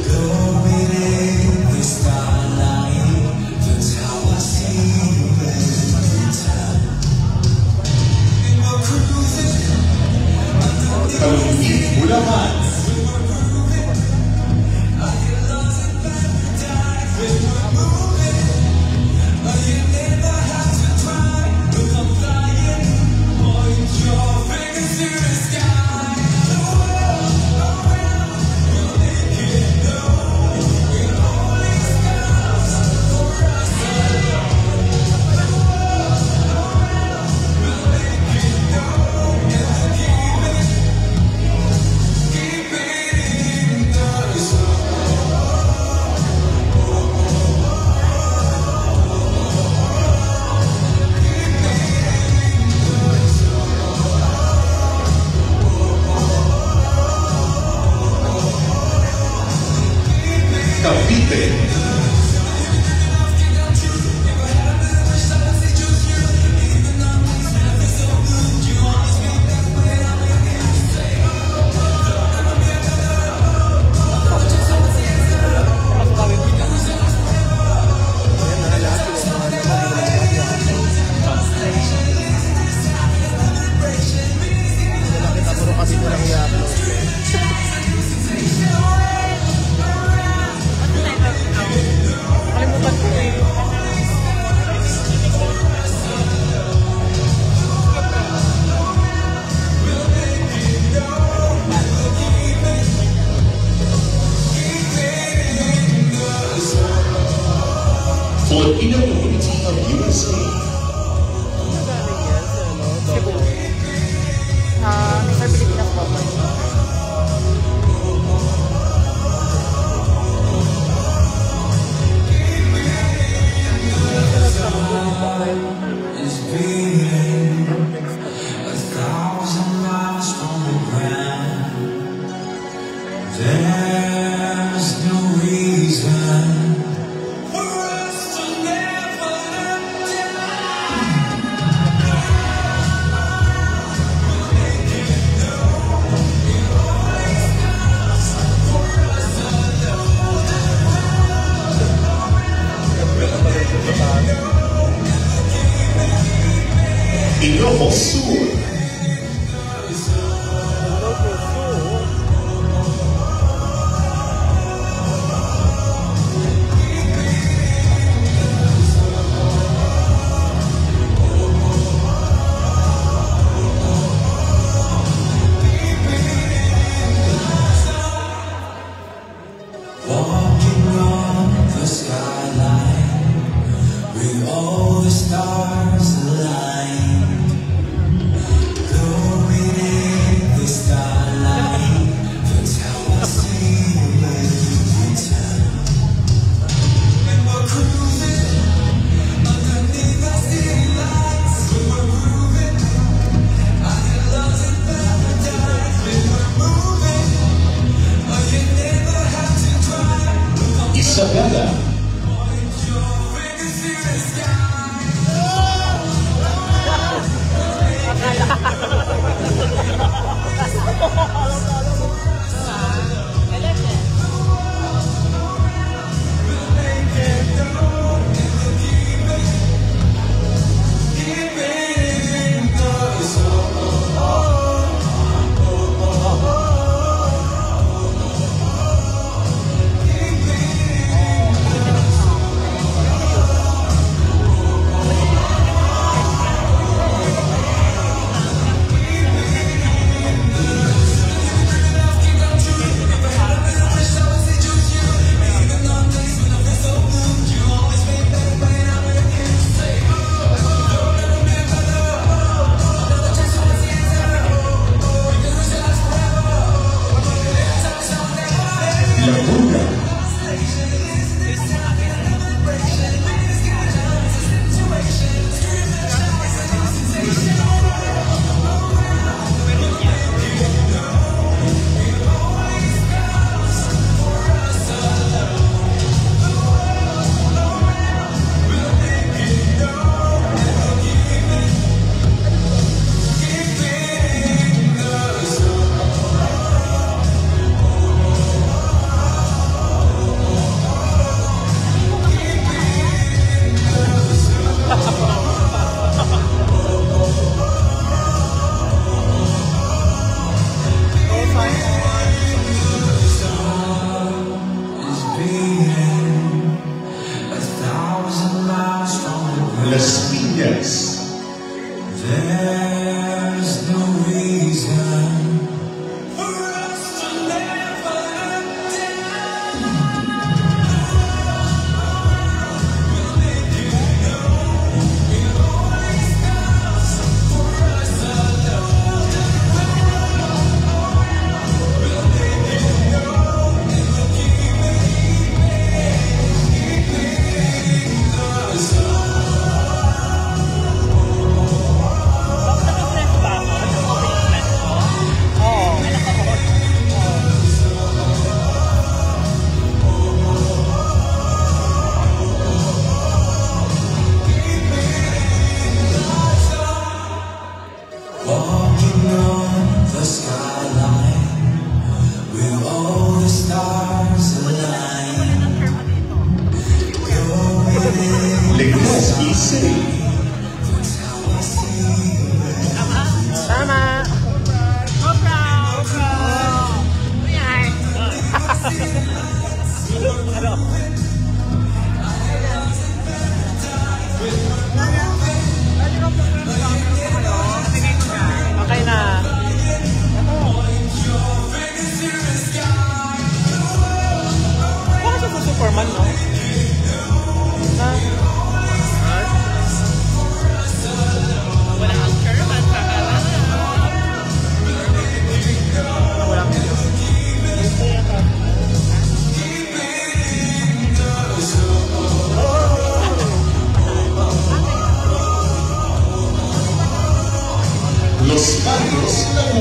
glowing in the starlight. That's how I see you every time. We're cruising Kalungit Bulacan. Give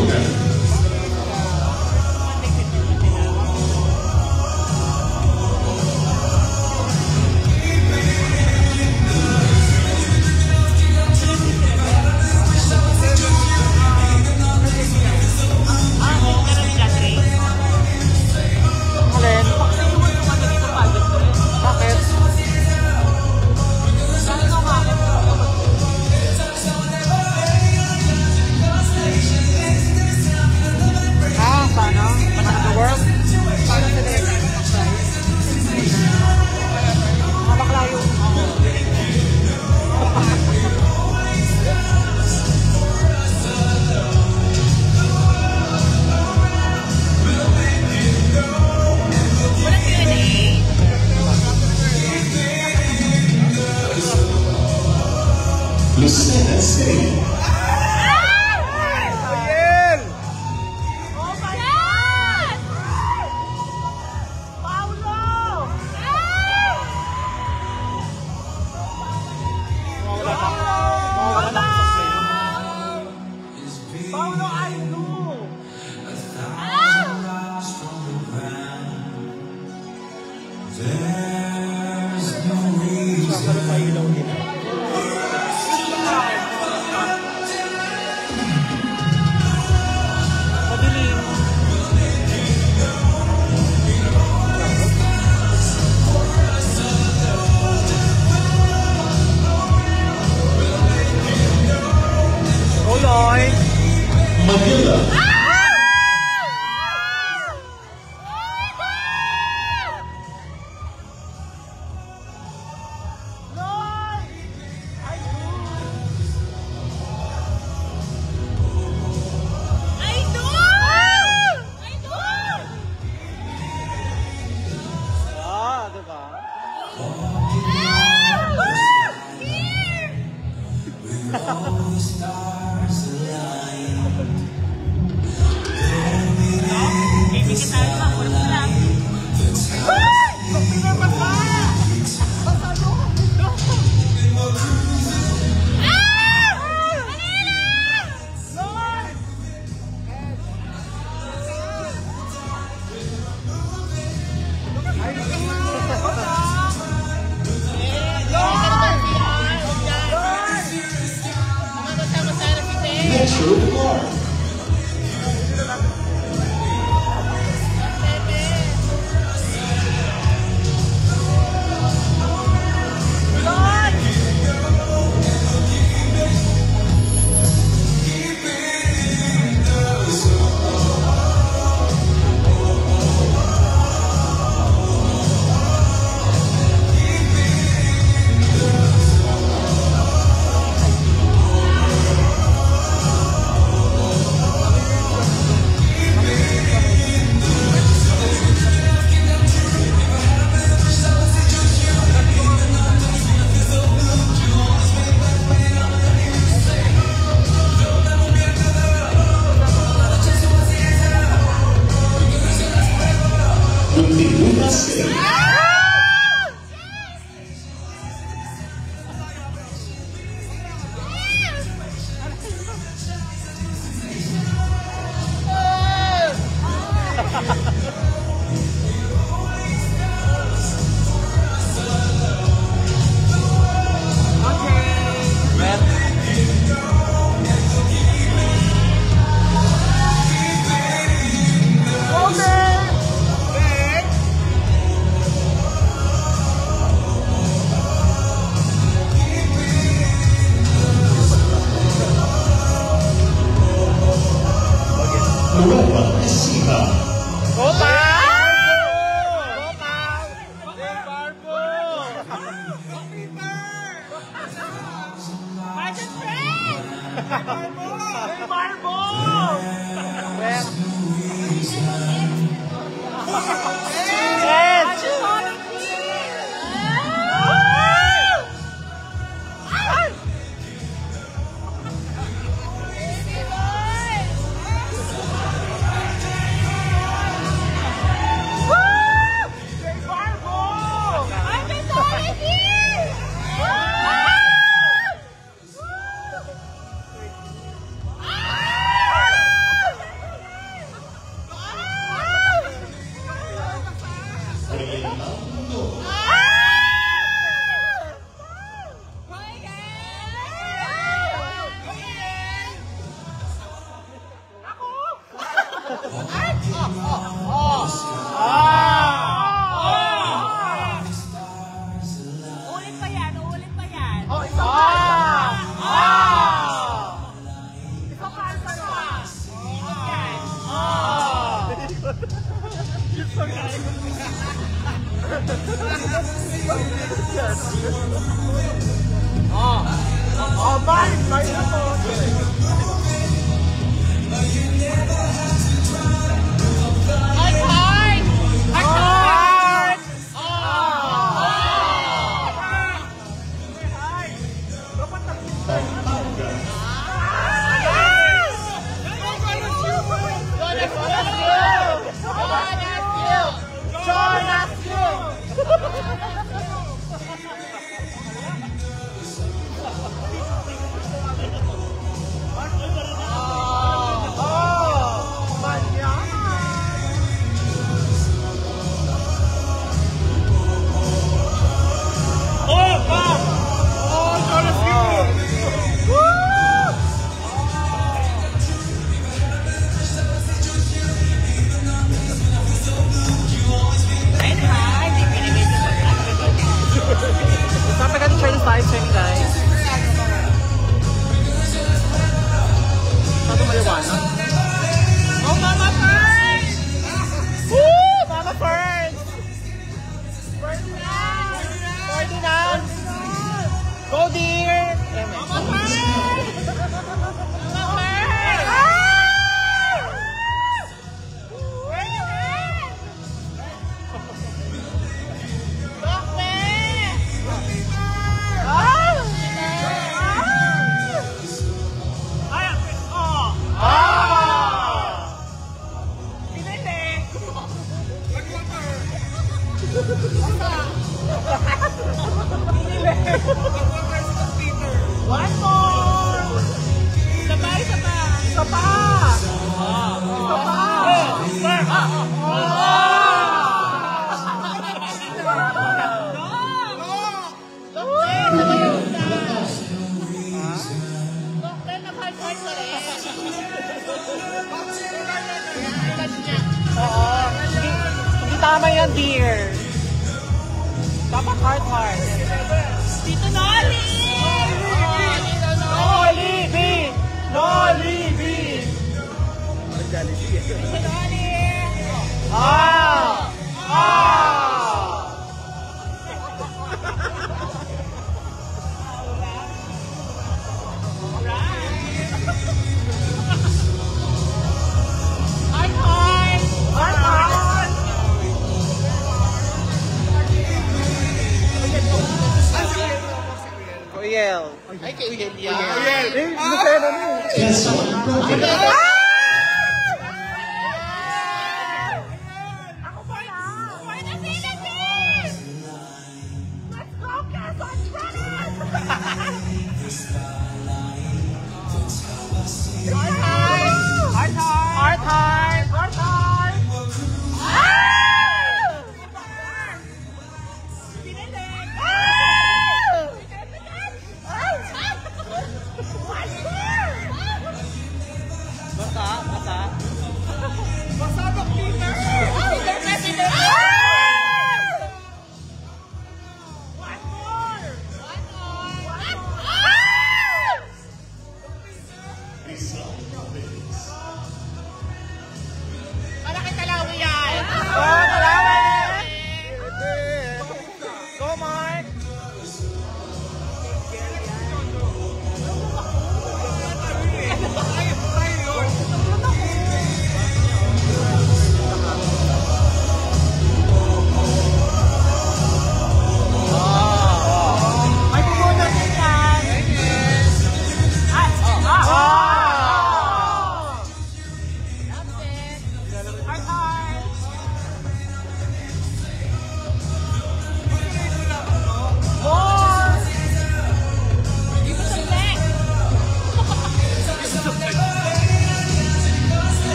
Mona. Lucena City. Manila. Metro Park. Muntinlupa City. Nueva Ecija. Ulit pa yan, ulit pa yan. Oh, isa pa! Isa pa, isa pa. Yan. Balik na po. Go dear! One more! Isa pa, isa pa! Isa pa! Isa pa! Hindi tama yan, dear. Dapat hard. Tito Noli! Noli B! Noli B! Tito Noli! Uyel. Ay, kay Uyel yan. Uyel! Yes, Ako pala! For the Philippines! Let's go, Quezon! Heart, heart!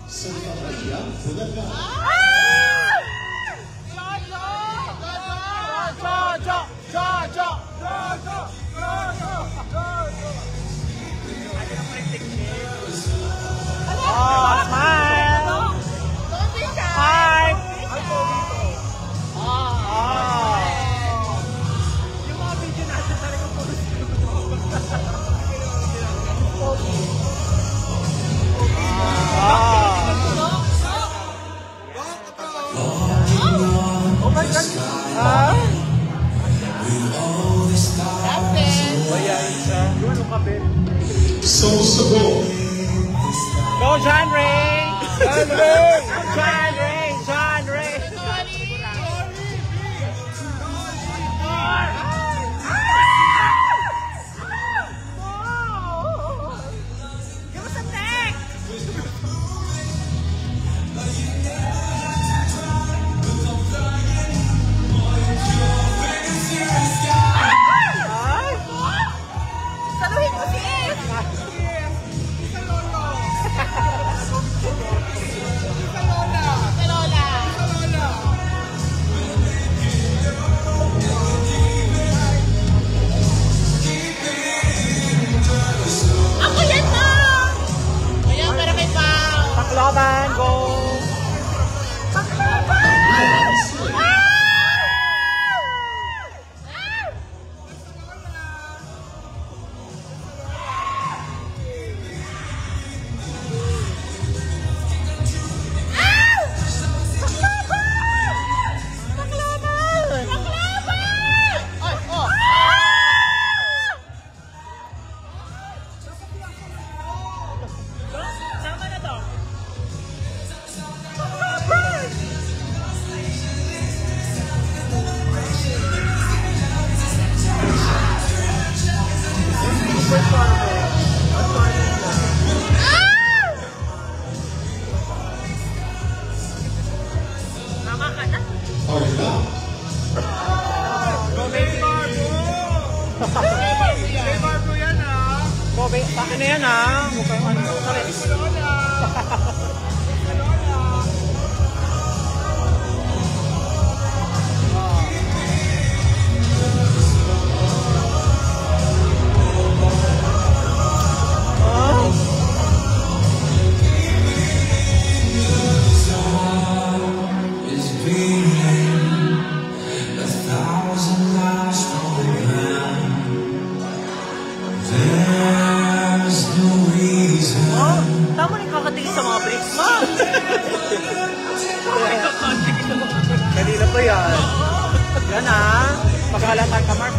Santa Maria, Bulacan. So Sabo. Go John Ray! John Ray! John Ray! John Ray! Give us a neck! Saluhin mo si Ako yan na! Ayan, para kay Pao. Tacloban, go! Kobe, sa akin na yan ah. Mukha yung ano. Tama rin kakatingin sa mga bricks mo. Kanina pa yan. Yan ah. Pag-alatan ka, Mark.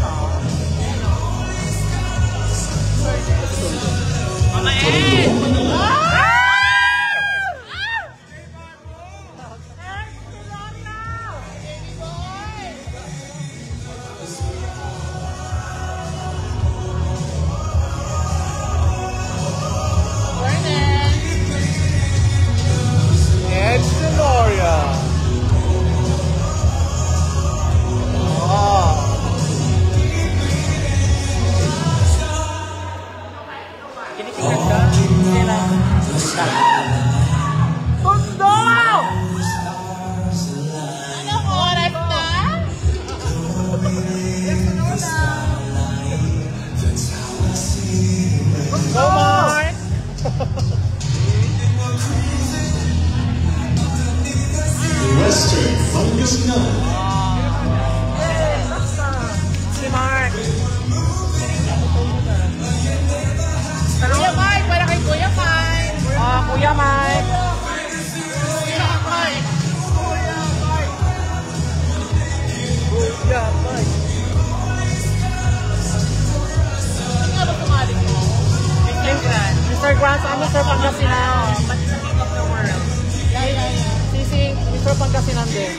Mga Western Pangasinan. Si Mark. Kuya Mike, para kay Kuya Mike. Kuya Mike. Kuya Mike. Kuya Mike. Ano nga ba sumali mo? Mr. Grant, Mr. Pangasinan. Pati sa King of the World. Yeah. Sising, Mr. Pangasinan din.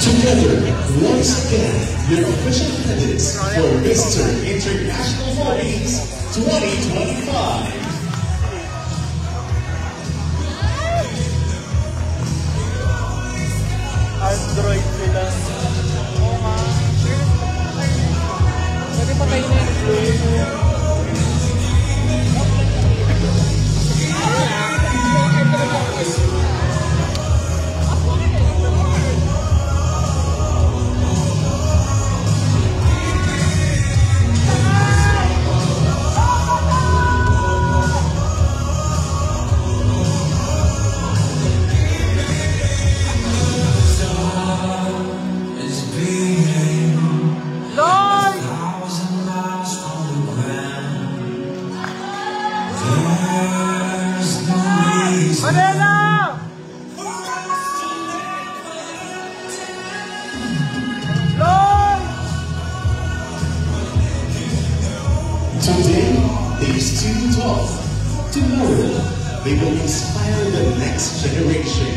Together, once again, your official candidates for Mr. International Philippines 2025. Android sila. Oo nga. Pwede pa tayo na yung Today, they student off. Tomorrow, they will inspire the next generation.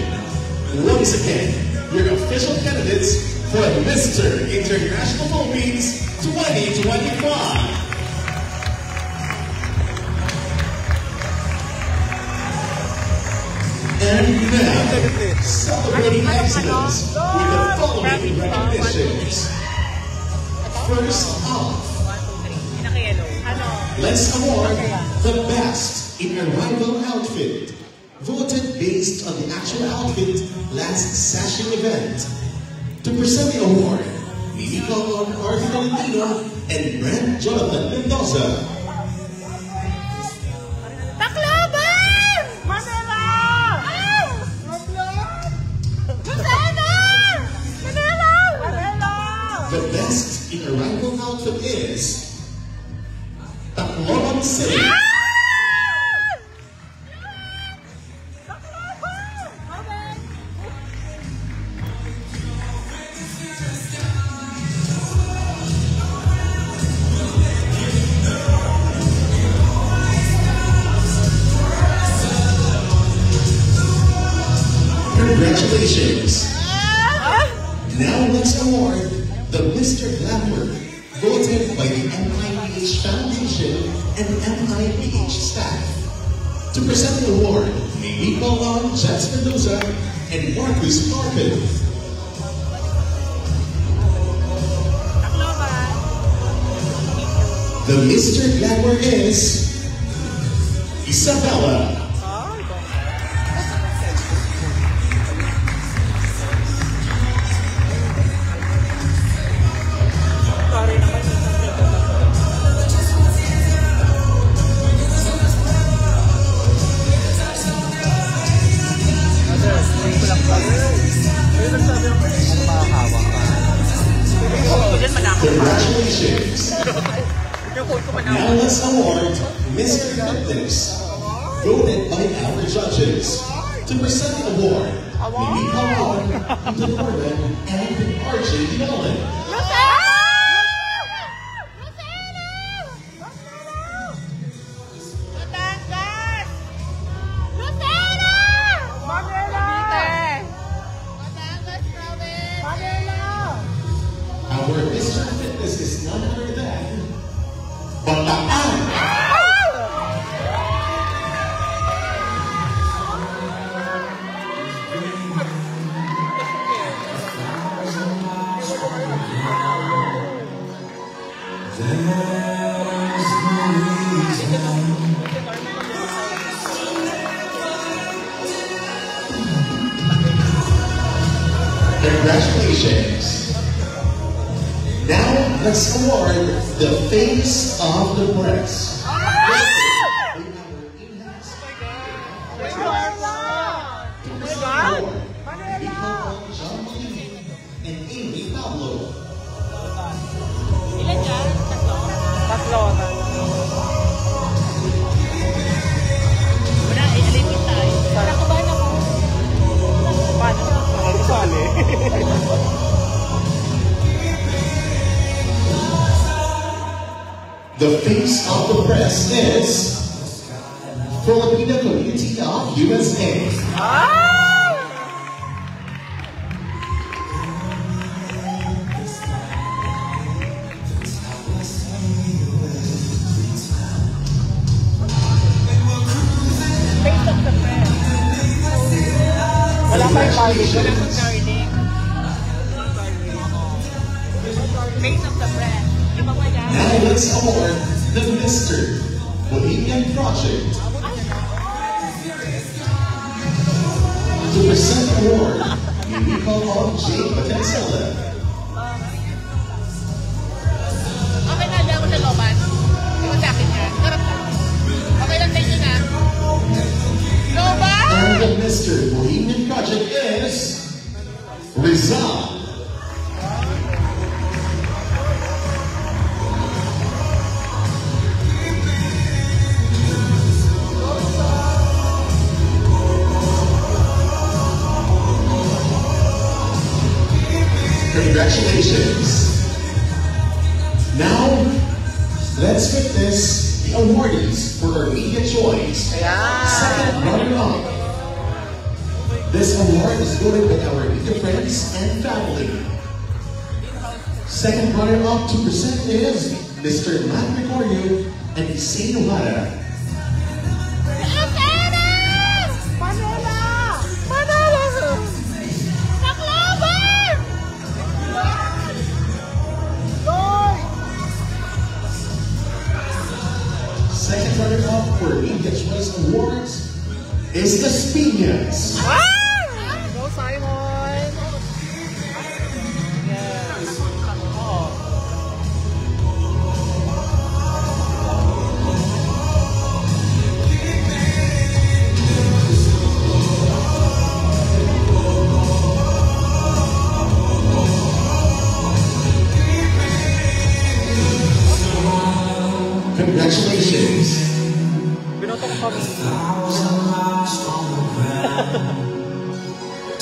Once again, your official candidates for Mr. International Philippines 2025. And now, celebrating excellence with the following recognitions. First off, let's award the best in arrival outfit, voted based on the actual outfit last session event. To present the award, Mimi Colon, Arthur Valentino, and Brent Jonathan Mendoza. Tacloban! Manila! Manila! The best in arrival outfit is Tacloban City. Congratulations! Now let's award the Mr. Glamour, voted by the MIPH Foundation and MIPH staff. To present the award, Mimi Colon, Jets Mendoza, and Marcus Marpin. The Mr. Glamour is Isabella. Congratulations! Now let's award Mr. Fitness, voted by our judges. To present the award, Mimi Colon, Ethan Norman, and RJ Nolan. Our Mr. Fitness is none other than Bataan. Congratulations. Now let's award the face of the press. And Amy Pablo. Ilan dyan? Tatlo. Wala, alipin tayo. Nakabahan ako. Paano? Sali. The face of the press is Filipino Community of USA. Congratulations. Face of the brand. Iba ba yan? Now let's award the Mr. Bohemian Project. To present the award, we call on Jay Patensela. Okay na, hindi ako sa loban. Hindi ko sa akin yan. Sarap na. Okay lang tayo na. Loban! And the Mr. Bohemian Project is Rizal. Congratulations. Now, let's witness the awardees for our media choice. Second runner-up. This award is voted by our media friends and family. Second runner-up to present is Mr. Matt Gregorio and Isay Novara. Second runner-up for Media Choice Awards is the Spinas. Go, Simon! Yes. Congratulations.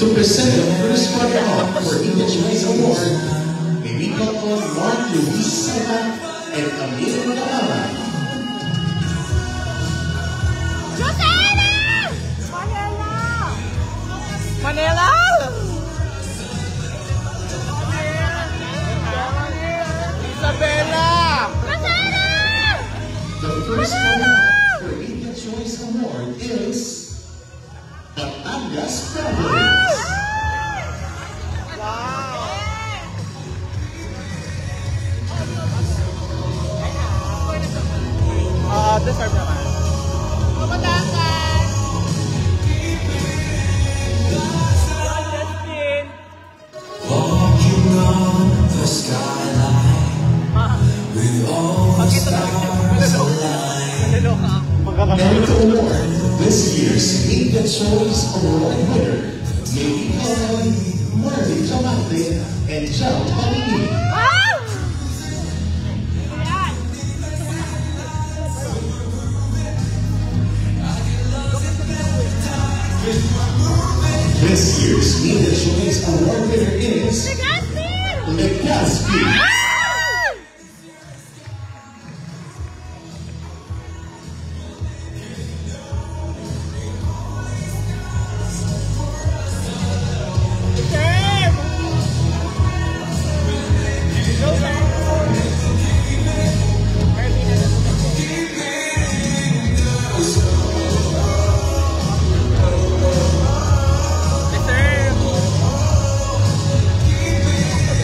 To present the first runner-up for Media Choice Award, may we call on Mark Luis Sena and Amir Nalala. Manila! Isabella! The first runner-up for Media Choice Award is Batangas Province. Deserve naman. Batangas! Justin! Walking on the skyline with all the stars aligned. And to award this year's Media Choice Award winner, may we call on Marley Chamate and Jal Palini. This year's Media Choice Award winner is Legaspi.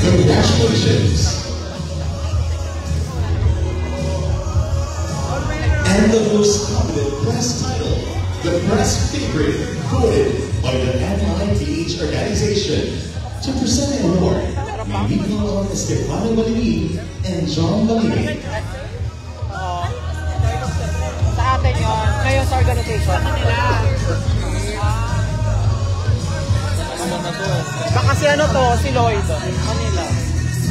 Congratulations. And the most coveted press title, the press favorite, voted by the NIPH organization. To present the award, may we call on Estefano Balini and John Balini. Sa atin yun. Ngayon sa organization. Baka si ano to, si Lloyd. Manila.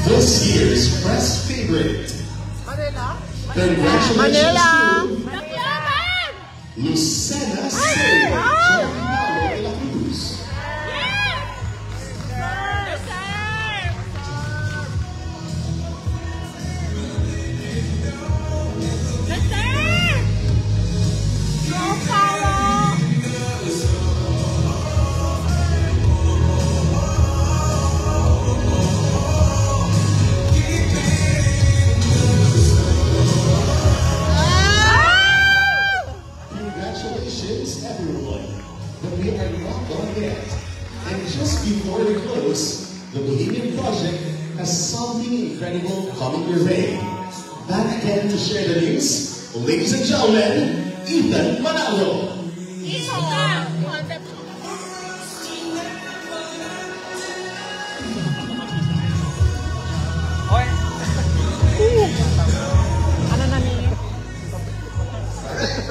This year's press favorite. Manila? Congratulations Manila! to Lucena Silva, Giancarlo de la Cruz. Congratulations, everyone. close, the Bohemian Project has something incredible coming your way. Back again to share the news, ladies and gentlemen, Ethan Manalo.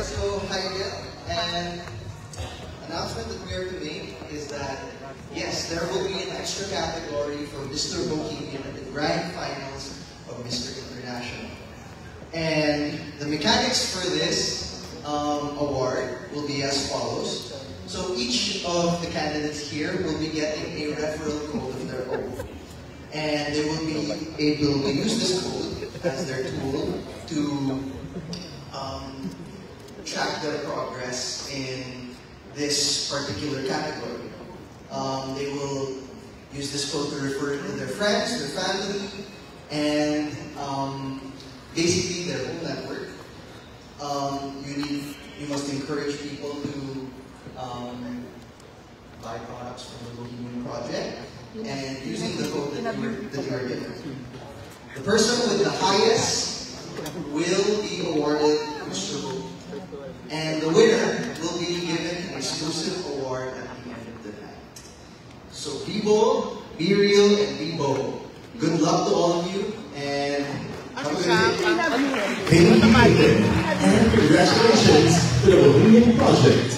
So, hi again. And announcement that we are to make is that, yes, there will be an extra category for Mr. Bohemian at the grand finals of Mr. International. And the mechanics for this award will be as follows. So each of the candidates here will be getting a referral code of their own. And they will be able to use this code as their tool to track their progress in this particular category. They will use this code to refer to their friends, their family, and basically their whole network. You must encourage people to buy products from the Bohemian Project and using the code that you are given. The person with the highest will be awarded Mr. Book. And the winner will be given an exclusive award at the end of the night. So be bold, be real, and be bold. Good luck to all of you, and have a good day. Thank you, and congratulations to the Bohemian Project.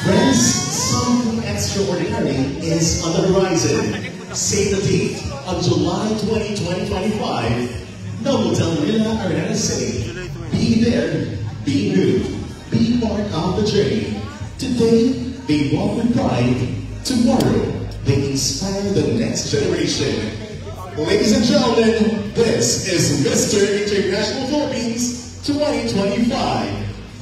Friends, something extraordinary is on the horizon. Save the date on July 20, 2025. Novotel Villa Arena City. Be there. Be moved, be part of the journey. Today, they walk with pride. Tomorrow, they inspire the next generation. Ladies and gentlemen, this is Mr. International Philippines 2025.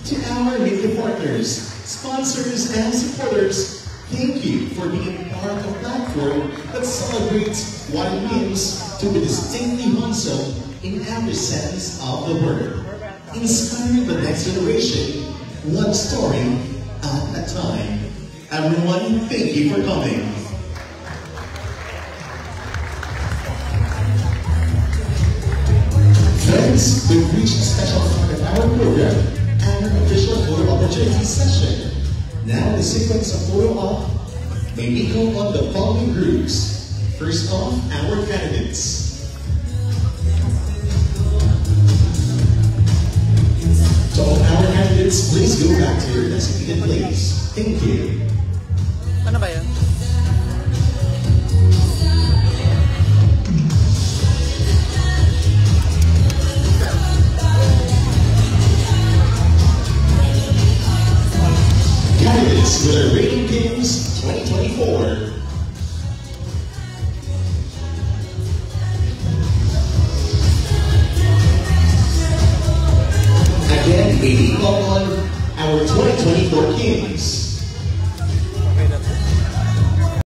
To our media partners, sponsors, and supporters, thank you for being part of a platform that celebrates what it means to be distinctly oneself in every sense of the word. Inspiring the next generation, one story at a time. Everyone, thank you for coming. Friends, we've reached a special part of our program, our official photo opportunity session. Now the sequence of photo op may we go on the following groups. First off, our candidates. To all our candidates, please go back to your designated place. Thank you. Ano ba yan? Candidates with a rating